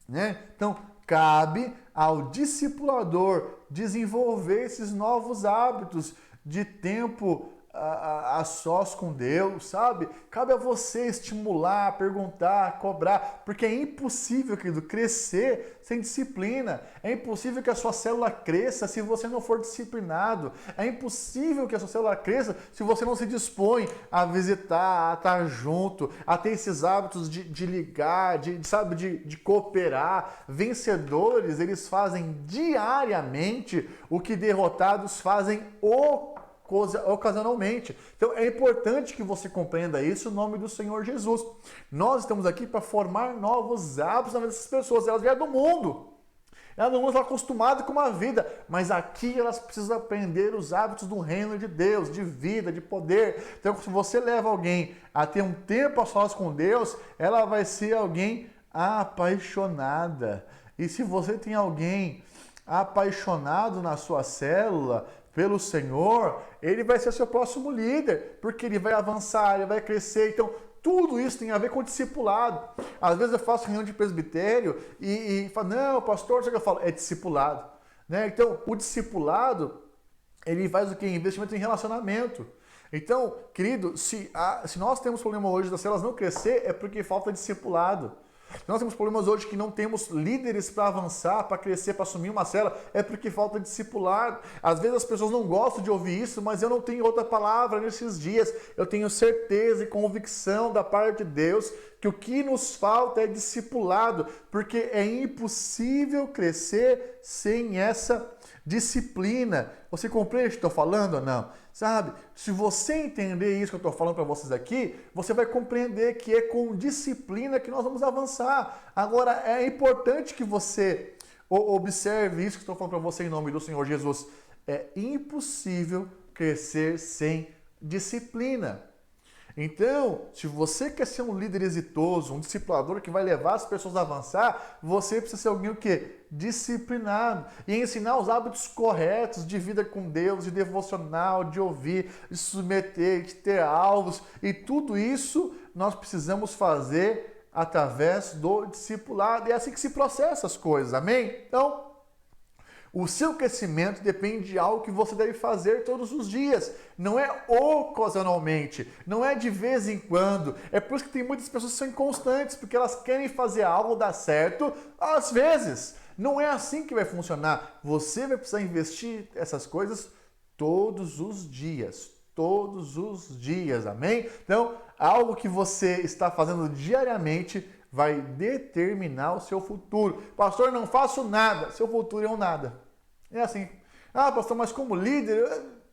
né? Então, cabe ao discipulador desenvolver esses novos hábitos de tempo a sós com Deus, sabe? Cabe a você estimular, perguntar, cobrar, porque é impossível, querido, crescer sem disciplina. É impossível que a sua célula cresça se você não for disciplinado. É impossível que a sua célula cresça se você não se dispõe a visitar, a estar junto, a ter esses hábitos de ligar, de cooperar. Vencedores, eles fazem diariamente o que derrotados fazem ocasionalmente. Então é importante que você compreenda isso em nome do Senhor Jesus. Nós estamos aqui para formar novos hábitos na vida dessas pessoas. Elas vieram do mundo. Elas não estão acostumadas com uma vida, mas aqui elas precisam aprender os hábitos do reino de Deus, de vida, de poder. Então, se você leva alguém a ter um tempo a sós com Deus, ela vai ser alguém apaixonada. E se você tem alguém apaixonado na sua célula pelo Senhor, ele vai ser seu próximo líder, porque ele vai avançar, ele vai crescer. Então, tudo isso tem a ver com discipulado. Às vezes eu faço reunião de presbitério e falo, não, pastor, sabe o que eu falo? É discipulado. Né? Então, o discipulado, ele faz o quê? Investimento em relacionamento. Então, querido, se nós temos problema hoje das células não crescer, é porque falta discipulado. Nós temos problemas hoje que não temos líderes para avançar, para crescer, para assumir uma célula, é porque falta discipulado. Às vezes as pessoas não gostam de ouvir isso, mas eu não tenho outra palavra nesses dias. Eu tenho certeza e convicção da parte de Deus que o que nos falta é discipulado, porque é impossível crescer sem essa disciplina. Você compreende o que estou falando ou não? Sabe? Se você entender isso que eu estou falando para vocês aqui, você vai compreender que é com disciplina que nós vamos avançar. Agora, é importante que você observe isso que estou falando para você em nome do Senhor Jesus. É impossível crescer sem disciplina. Então, se você quer ser um líder exitoso, um discipulador que vai levar as pessoas a avançar, você precisa ser alguém o quê? Disciplinado. E ensinar os hábitos corretos de vida com Deus, de devocional, de ouvir, de se submeter, de ter alvos. E tudo isso nós precisamos fazer através do discipulado. E é assim que se processa as coisas, amém? Então, o seu crescimento depende de algo que você deve fazer todos os dias. Não é ocasionalmente, não é de vez em quando. É por isso que tem muitas pessoas que são inconstantes, porque elas querem fazer algo dar certo às vezes. Não é assim que vai funcionar. Você vai precisar investir essas coisas todos os dias. Todos os dias, amém? Então, algo que você está fazendo diariamente vai determinar o seu futuro. Pastor, não faço nada. Seu futuro é um nada. É assim. Ah, pastor, mas como líder,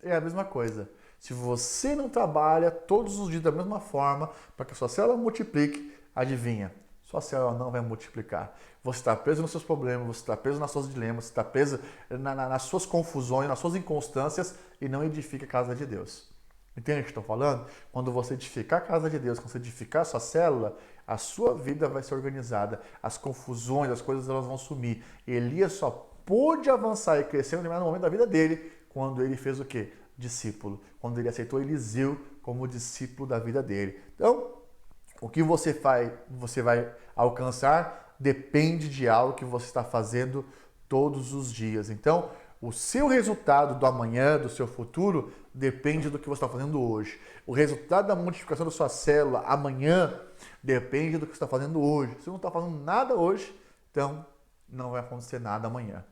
é a mesma coisa. Se você não trabalha todos os dias da mesma forma para que a sua célula multiplique, adivinha, sua célula não vai multiplicar. Você está preso nos seus problemas, você está preso nas suas dilemas, você está preso nas suas confusões, nas suas inconstâncias e não edifica a casa de Deus. Entende o que estou falando? Quando você edificar a casa de Deus, quando você edificar a sua célula, a sua vida vai ser organizada. As confusões, as coisas elas vão sumir. Elias só pôde avançar e crescer em um determinado momento da vida dele quando ele fez o quê? Discípulo. Quando ele aceitou Eliseu como discípulo da vida dele. Então, o que você vai alcançar depende de algo que você está fazendo todos os dias. Então, o seu resultado do amanhã, do seu futuro, depende do que você está fazendo hoje. O resultado da multiplicação da sua célula amanhã depende do que você está fazendo hoje. Se você não está fazendo nada hoje, então não vai acontecer nada amanhã.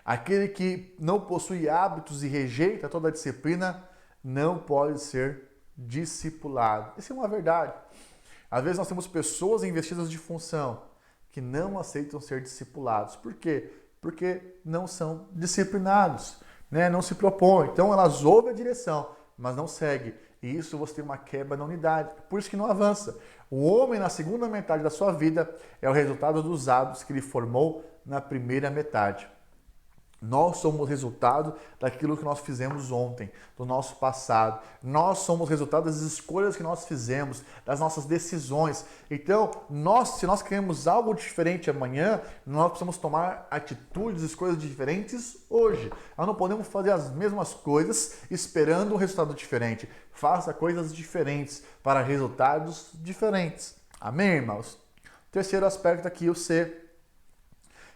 Aquele que não possui hábitos e rejeita toda a disciplina não pode ser discipulado. Isso é uma verdade. Às vezes nós temos pessoas investidas de função que não aceitam ser discipulados. Por quê? Porque não são disciplinados, né? Não se propõem. Então elas ouvem a direção, mas não seguem. E isso você tem uma quebra na unidade. Por isso que não avança. O homem na segunda metade da sua vida é o resultado dos hábitos que ele formou na primeira metade. Nós somos resultado daquilo que nós fizemos ontem, do nosso passado. Nós somos resultado das escolhas que nós fizemos, das nossas decisões. Então, se nós queremos algo diferente amanhã, nós precisamos tomar atitudes, escolhas diferentes hoje. Nós não podemos fazer as mesmas coisas esperando um resultado diferente. Faça coisas diferentes para resultados diferentes. Amém, irmãos? Terceiro aspecto aqui, o C.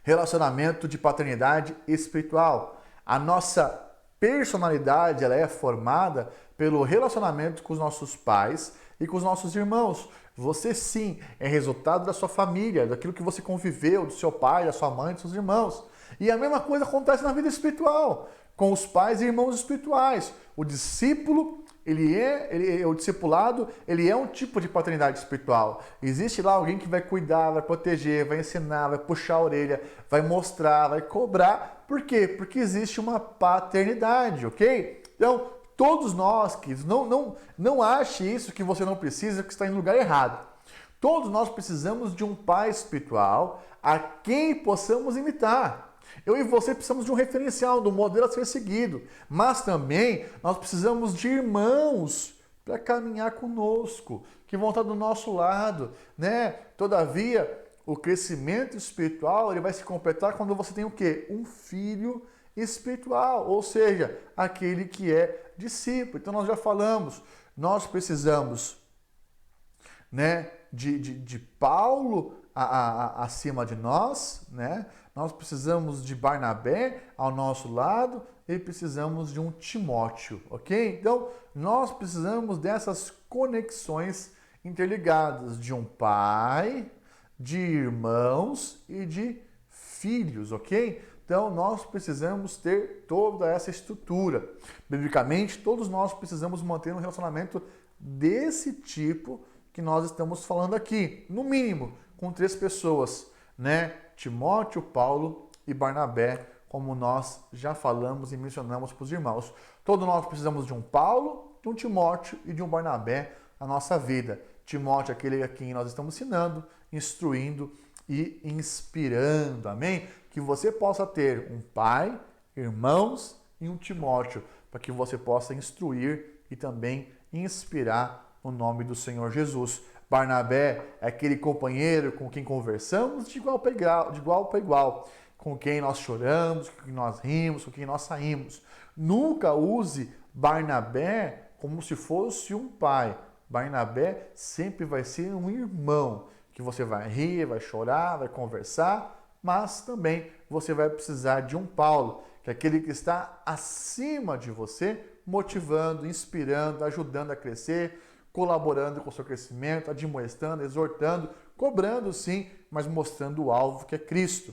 Relacionamento de paternidade espiritual. A nossa personalidade ela é formada pelo relacionamento com os nossos pais e com os nossos irmãos. Você sim é resultado da sua família, daquilo que você conviveu, do seu pai, da sua mãe, dos seus irmãos. E a mesma coisa acontece na vida espiritual, com os pais e irmãos espirituais. O discípulo o discipulado, ele é um tipo de paternidade espiritual. Existe lá alguém que vai cuidar, vai proteger, vai ensinar, vai puxar a orelha, vai mostrar, vai cobrar. Por quê? Porque existe uma paternidade, ok? Então, todos nós, queridos, não ache isso que você não precisa, que está em lugar errado. Todos nós precisamos de um pai espiritual a quem possamos imitar. Eu e você precisamos de um referencial, de um modelo a ser seguido. Mas também nós precisamos de irmãos para caminhar conosco, que vão estar do nosso lado, né? Todavia, o crescimento espiritual ele vai se completar quando você tem o quê? Um filho espiritual, ou seja, aquele que é discípulo. Então nós já falamos, nós precisamos, né, de Paulo acima de nós, né? Nós precisamos de Barnabé ao nosso lado e precisamos de um Timóteo, ok? Então, nós precisamos dessas conexões interligadas de um pai, de irmãos e de filhos, ok? Então, nós precisamos ter toda essa estrutura. Biblicamente, todos nós precisamos manter um relacionamento desse tipo que nós estamos falando aqui, no mínimo, com 3 pessoas, né? Timóteo, Paulo e Barnabé, como nós já falamos e mencionamos para os irmãos. Todos nós precisamos de um Paulo, de um Timóteo e de um Barnabé na nossa vida. Timóteo é aquele a quem nós estamos ensinando, instruindo e inspirando, amém? Que você possa ter um pai, irmãos e um Timóteo, para que você possa instruir e também inspirar no nome do Senhor Jesus. Barnabé é aquele companheiro com quem conversamos de igual para igual, com quem nós choramos, com quem nós rimos, com quem nós saímos. Nunca use Barnabé como se fosse um pai. Barnabé sempre vai ser um irmão, que você vai rir, vai chorar, vai conversar, mas também você vai precisar de um Paulo, que é aquele que está acima de você, motivando, inspirando, ajudando a crescer, colaborando com o seu crescimento, admoestando, exortando, cobrando sim, mas mostrando o alvo que é Cristo.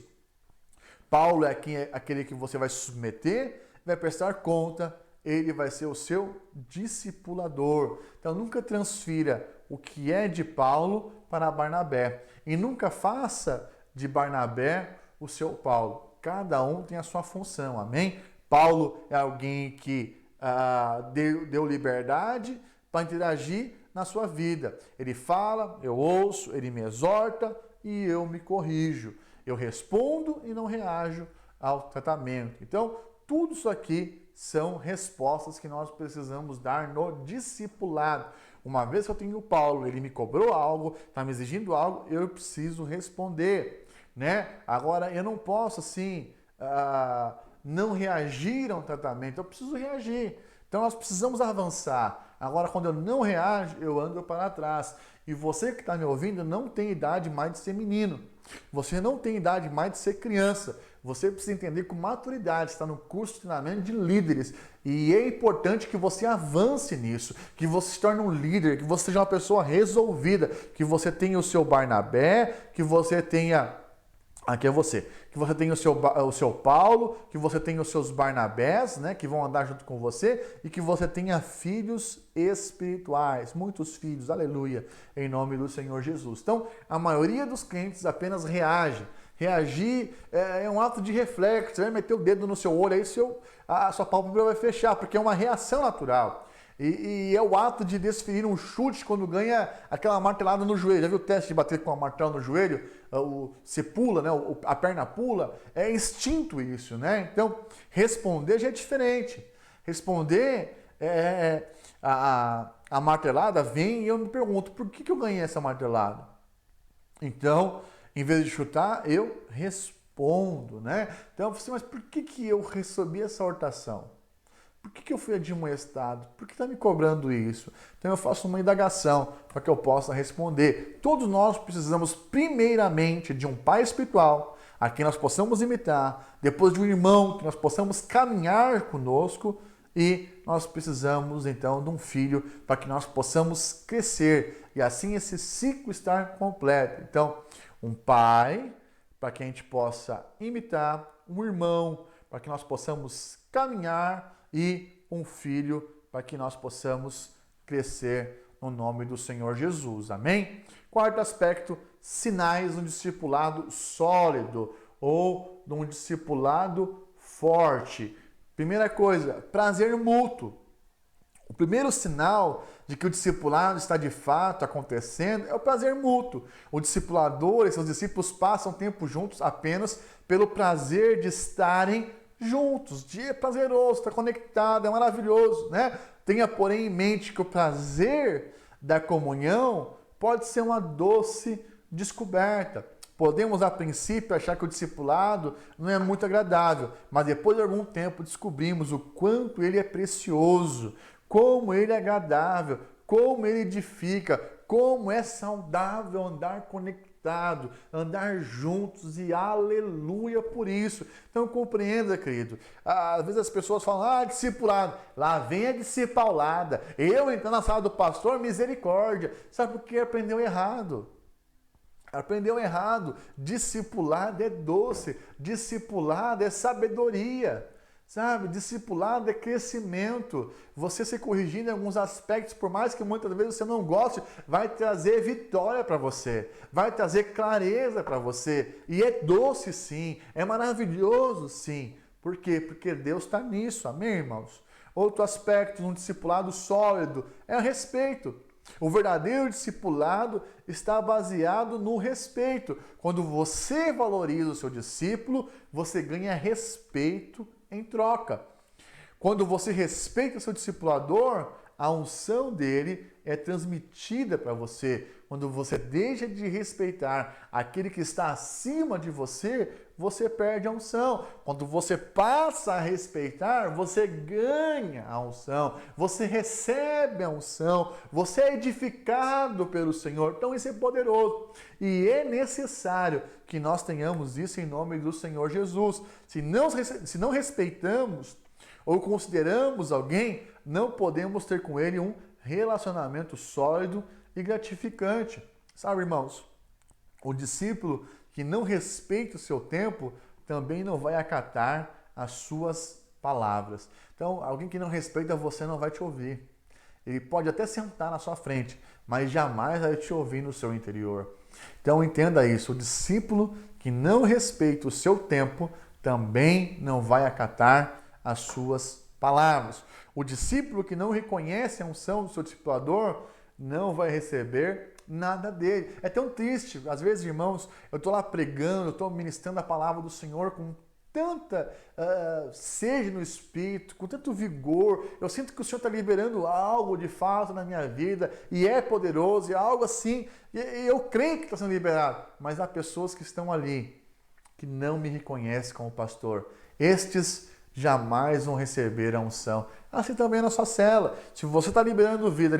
Paulo é aquele que você vai se submeter, vai prestar conta, ele vai ser o seu discipulador. Então nunca transfira o que é de Paulo para Barnabé. E nunca faça de Barnabé o seu Paulo. Cada um tem a sua função, amém? Paulo é alguém que deu liberdade para interagir na sua vida. Ele fala, eu ouço, ele me exorta e eu me corrijo. Eu respondo e não reajo ao tratamento. Então, tudo isso aqui são respostas que nós precisamos dar no discipulado. Uma vez que eu tenho o Paulo, ele me cobrou algo, está me exigindo algo, eu preciso responder, né? Agora, eu não posso, assim, não reagir a um tratamento, eu preciso reagir. Então nós precisamos avançar. Agora, quando eu não reajo, eu ando para trás. E você que está me ouvindo não tem idade mais de ser menino. Você não tem idade mais de ser criança. Você precisa entender com maturidade, está no curso de treinamento de líderes. E é importante que você avance nisso, que você se torne um líder, que você seja uma pessoa resolvida, que você tenha o seu Barnabé, que você tenha... Aqui é você. Que você tenha o seu Paulo, que você tenha os seus Barnabés, né, que vão andar junto com você, e que você tenha filhos espirituais, muitos filhos, aleluia, em nome do Senhor Jesus. Então, a maioria dos crentes apenas reage. Reagir é um ato de reflexo, você vai meter o dedo no seu olho, aí a sua pálpebra vai fechar, porque é uma reação natural. E é o ato de desferir um chute quando ganha aquela martelada no joelho. Já viu o teste de bater com a martelo no joelho? Você pula, né? A perna pula. É instinto isso, né? Então, responder já é diferente. Responder a martelada vem e eu me pergunto, por que eu ganhei essa martelada? Então, em vez de chutar, eu respondo, né? Então, eu falei assim, mas por que eu recebi essa hortação? Por que eu fui admoestado? Por que está me cobrando isso? Então eu faço uma indagação para que eu possa responder. Todos nós precisamos primeiramente de um pai espiritual a quem nós possamos imitar, depois de um irmão que nós possamos caminhar conosco e nós precisamos então de um filho para que nós possamos crescer e assim esse ciclo estar completo. Então, um pai para que a gente possa imitar, um irmão para que nós possamos caminhar e um filho para que nós possamos crescer no nome do Senhor Jesus. Amém? Quarto aspecto, sinais de um discipulado sólido ou de um discipulado forte. Primeira coisa, prazer mútuo. O primeiro sinal de que o discipulado está de fato acontecendo é o prazer mútuo. O discipulador e seus discípulos passam tempo juntos apenas pelo prazer de estarem juntos. É prazeroso, está conectado, é maravilhoso, né? Tenha, porém, em mente que o prazer da comunhão pode ser uma doce descoberta. Podemos, a princípio, achar que o discipulado não é muito agradável, mas depois de algum tempo descobrimos o quanto ele é precioso, como ele é agradável, como ele edifica, como é saudável andar conectado, andar juntos e aleluia por isso. Então compreenda, querido. Às vezes as pessoas falam, discipulado, lá vem a discipulada. Eu entrando na sala do pastor, misericórdia. Sabe por que aprendeu errado? Aprendeu errado. Discipulado é doce, discipulado é sabedoria. Sabe, discipulado é crescimento. Você se corrigindo em alguns aspectos, por mais que muitas vezes você não goste, vai trazer vitória para você, vai trazer clareza para você. E é doce sim, é maravilhoso sim. Por quê? Porque Deus está nisso, amém, irmãos? Outro aspecto de um discipulado sólido é o respeito. O verdadeiro discipulado está baseado no respeito. Quando você valoriza o seu discípulo, você ganha respeito em troca. Quando você respeita o seu discipulador, a unção dele é transmitida para você. Quando você deixa de respeitar aquele que está acima de você, você perde a unção. Quando você passa a respeitar, você ganha a unção. Você recebe a unção. Você é edificado pelo Senhor. Então isso é poderoso. E é necessário que nós tenhamos isso em nome do Senhor Jesus. Se não respeitamos ou consideramos alguém, não podemos ter com ele um relacionamento sólido e gratificante. Sabe, irmãos, o discípulo que não respeita o seu tempo também não vai acatar as suas palavras. Então, alguém que não respeita você não vai te ouvir. Ele pode até sentar na sua frente, mas jamais vai te ouvir no seu interior. Então, entenda isso. O discípulo que não respeita o seu tempo também não vai acatar as suas palavras. O discípulo que não reconhece a unção do seu discipulador não vai receber nada dele. É tão triste. Às vezes, irmãos, eu estou lá pregando, eu estou ministrando a palavra do Senhor com tanta sede no Espírito, com tanto vigor. Eu sinto que o Senhor está liberando algo de fato na minha vida e é poderoso, e é algo assim. E eu creio que está sendo liberado. Mas há pessoas que estão ali que não me reconhecem como pastor. Estes jamais vão receber a unção. Assim também na sua cela. Se você está liberando vida,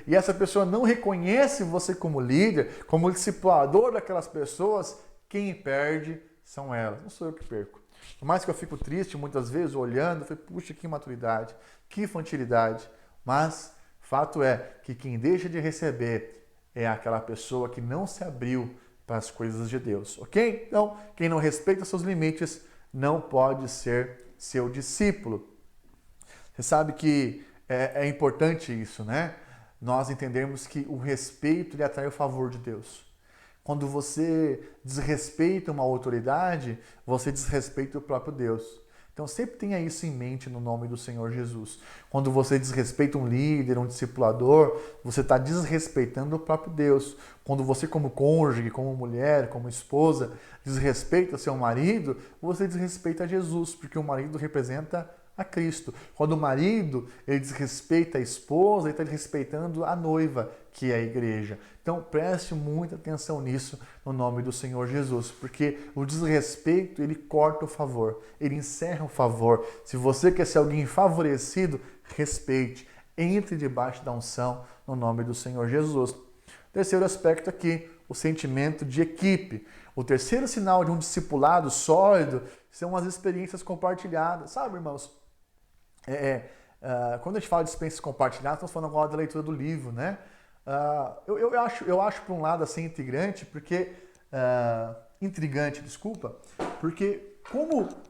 e essa pessoa não reconhece você como líder, como discipulador daquelas pessoas, quem perde são elas. Não sou eu que perco. Por mais que eu fico triste muitas vezes olhando, eu falei, puxa, que imaturidade, que infantilidade. Mas fato é que quem deixa de receber é aquela pessoa que não se abriu para as coisas de Deus, ok? Então, quem não respeita seus limites não pode ser seu discípulo. Você sabe que é importante isso, né? Nós entendemos que o respeito ele atrai o favor de Deus. Quando você desrespeita uma autoridade, você desrespeita o próprio Deus. Então sempre tenha isso em mente no nome do Senhor Jesus. Quando você desrespeita um líder, um discipulador, você está desrespeitando o próprio Deus. Quando você, como cônjuge, como mulher, como esposa, desrespeita seu marido, você desrespeita Jesus, porque o marido representa a Cristo. Quando o marido ele desrespeita a esposa, ele está desrespeitando a noiva, que é a igreja. Então preste muita atenção nisso no nome do Senhor Jesus, porque o desrespeito ele corta o favor, ele encerra o favor. Se você quer ser alguém favorecido, respeite, entre debaixo da unção no nome do Senhor Jesus. Terceiro aspecto aqui, o sentimento de equipe. O terceiro sinal de um discipulado sólido são as experiências compartilhadas. Sabe, irmãos? Quando a gente fala de experiências compartilhadas, estamos falando agora da leitura do livro, né? Eu acho por um lado assim intrigante, porque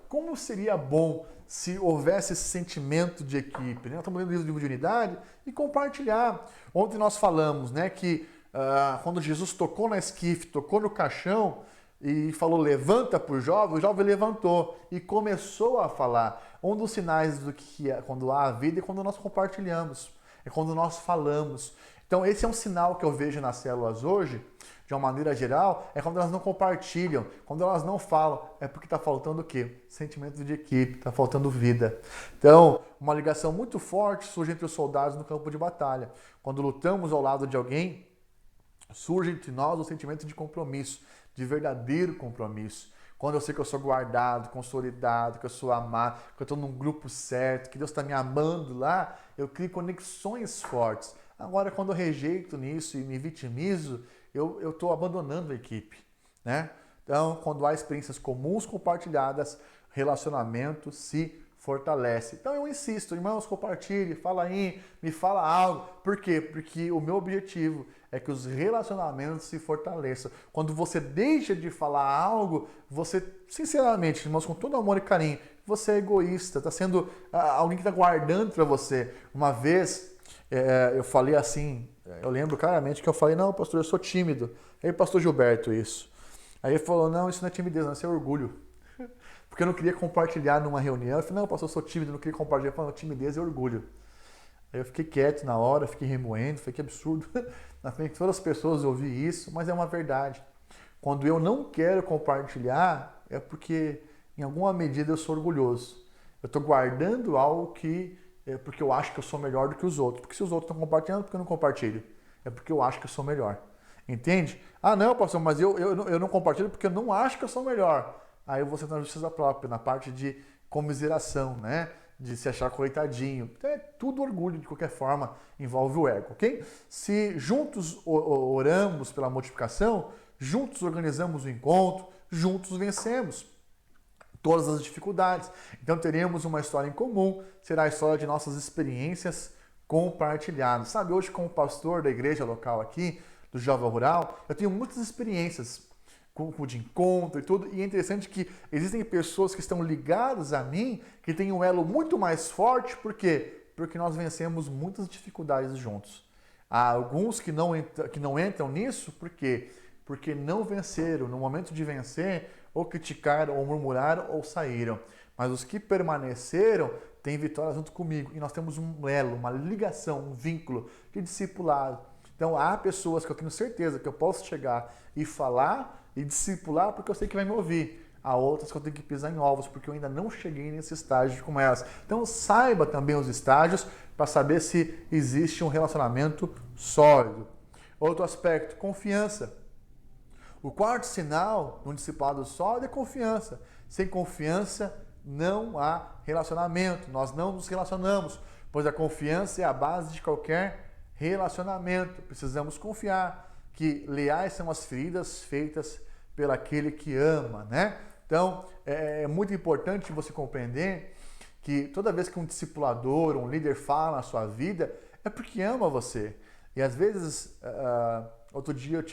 como seria bom se houvesse esse sentimento de equipe, né? Nós estamos lendo o livro de unidade e compartilhar. Ontem nós falamos, né, que quando Jesus tocou na esquife, tocou no caixão e falou levanta para o jovem levantou e começou a falar. Um dos sinais do que é quando há a vida é quando nós compartilhamos, é quando nós falamos. Então esse é um sinal que eu vejo nas células hoje, de uma maneira geral, é quando elas não compartilham, quando elas não falam, é porque está faltando o quê? Sentimento de equipe, está faltando vida. Então, uma ligação muito forte surge entre os soldados no campo de batalha. Quando lutamos ao lado de alguém, surge entre nós o sentimento de compromisso, de verdadeiro compromisso. Quando eu sei que eu sou guardado, consolidado, que eu sou amado, que eu estou num grupo certo, que Deus está me amando lá, eu crio conexões fortes. Agora, quando eu rejeito nisso e me vitimizo, eu estou abandonando a equipe, né? Então, quando há experiências comuns compartilhadas, relacionamento se fortalece. Então eu insisto, irmãos, compartilhe, fala aí, me fala algo. Por quê? Porque o meu objetivo é que os relacionamentos se fortaleçam. Quando você deixa de falar algo, você, sinceramente, irmãos, com todo amor e carinho, você é egoísta, está sendo alguém que está guardando para você. Uma vez eu falei assim, eu lembro claramente que eu falei, não, pastor, eu sou tímido. Aí o pastor Gilberto, isso. Aí ele falou, não, isso não é timidez, não, isso é orgulho. Porque eu não queria compartilhar numa reunião. Eu falei, não, pastor, eu sou tímido, não queria compartilhar. Eu falei, timidez e orgulho. Aí eu fiquei quieto na hora, fiquei remoendo, falei, que absurdo. Na frente de todas as pessoas eu ouvi isso, mas é uma verdade. Quando eu não quero compartilhar, é porque, em alguma medida, eu sou orgulhoso. Eu estou guardando algo que é porque eu acho que eu sou melhor do que os outros. Porque se os outros estão compartilhando, porque eu não compartilho? É porque eu acho que eu sou melhor. Entende? Ah, não, pastor, mas eu não compartilho porque eu não acho que eu sou melhor. Aí você está na justiça própria, na parte de comiseração, né? De se achar coitadinho. Então é tudo orgulho, de qualquer forma, envolve o ego, ok? Se juntos oramos pela multiplicação, juntos organizamos o encontro, juntos vencemos todas as dificuldades. Então teremos uma história em comum, será a história de nossas experiências compartilhadas. Sabe, hoje como pastor da igreja local aqui, do Jovem Rural, eu tenho muitas experiências de encontro e tudo, e é interessante que existem pessoas que estão ligadas a mim, que têm um elo muito mais forte, por quê? Porque nós vencemos muitas dificuldades juntos. Há alguns que não entram nisso, por quê? Porque não venceram, no momento de vencer, ou criticaram, ou murmuraram, ou saíram. Mas os que permaneceram têm vitória junto comigo, e nós temos um elo, uma ligação, um vínculo de discipulado. Então há pessoas que eu tenho certeza que eu posso chegar e falar e discipular porque eu sei que vai me ouvir. Há outras que eu tenho que pisar em ovos porque eu ainda não cheguei nesse estágio como elas. Então saiba também os estágios para saber se existe um relacionamento sólido. Outro aspecto, confiança. O quarto sinal de um discipulado sólido é confiança. Sem confiança não há relacionamento. Nós não nos relacionamos, pois a confiança é a base de qualquer relacionamento. Precisamos confiar que leais são as feridas feitas pelaquele que ama, né? Então, é muito importante você compreender que toda vez que um discipulador, um líder fala na sua vida, é porque ama você. E às vezes, outro dia eu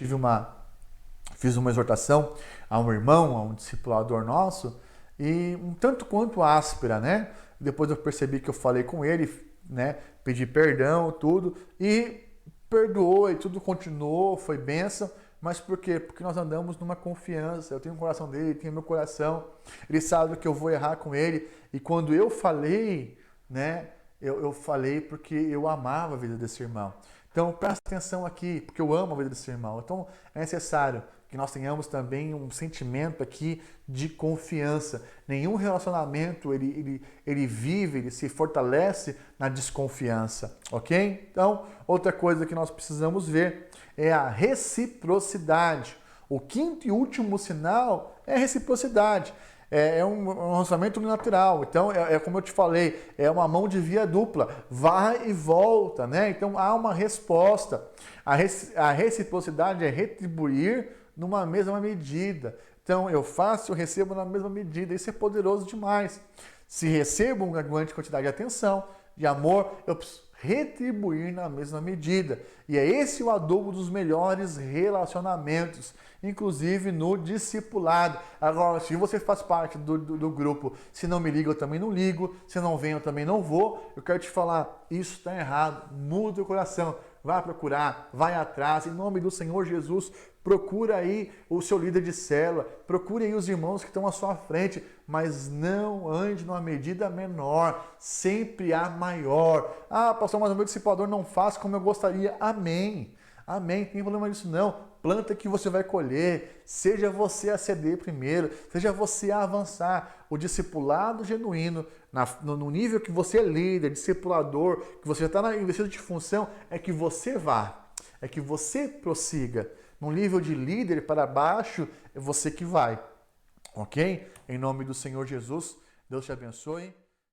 fiz uma exortação a um irmão, a um discipulador nosso, e um tanto quanto áspera, né? Depois eu percebi que eu falei com ele, né? Pedi perdão, tudo, e perdoou e tudo continuou, foi bênção, Mas por quê? Porque nós andamos numa confiança. Eu tenho o coração dele, ele tem o meu coração. Ele sabe que eu vou errar com ele. E quando eu falei, né, eu falei porque eu amava a vida desse irmão. Então presta atenção aqui, porque eu amo a vida desse irmão. Então é necessário que nós tenhamos também um sentimento aqui de confiança. Nenhum relacionamento ele vive, ele se fortalece na desconfiança, ok? Então, outra coisa que nós precisamos ver é a reciprocidade. O quinto e último sinal é a reciprocidade. É um relacionamento unilateral. Então, como eu te falei, é uma mão de via dupla. Vai e volta, né? Então, há uma resposta. A reciprocidade é retribuir numa mesma medida. Então, eu faço, eu recebo na mesma medida. Isso é poderoso demais. Se recebo uma grande quantidade de atenção, de amor, eu preciso retribuir na mesma medida. E é esse o adubo dos melhores relacionamentos, inclusive no discipulado. Agora, se você faz parte do grupo, se não me liga, eu também não ligo, se não vem, eu também não vou, eu quero te falar, isso está errado, muda o coração, vai procurar, vai atrás, em nome do Senhor Jesus, procura aí o seu líder de célula, procure aí os irmãos que estão à sua frente, mas não ande numa medida menor, sempre a maior. Ah, pastor, mas o meu discipulador não faz como eu gostaria. Amém. Amém, não tem problema nisso não. Planta que você vai colher. Seja você a ceder primeiro, seja você a avançar. O discipulado genuíno, no nível que você é líder, discipulador, que você já está investido de função, é que você vá, é que você prossiga. No nível de líder para baixo, é você que vai. Ok? Em nome do Senhor Jesus, Deus te abençoe.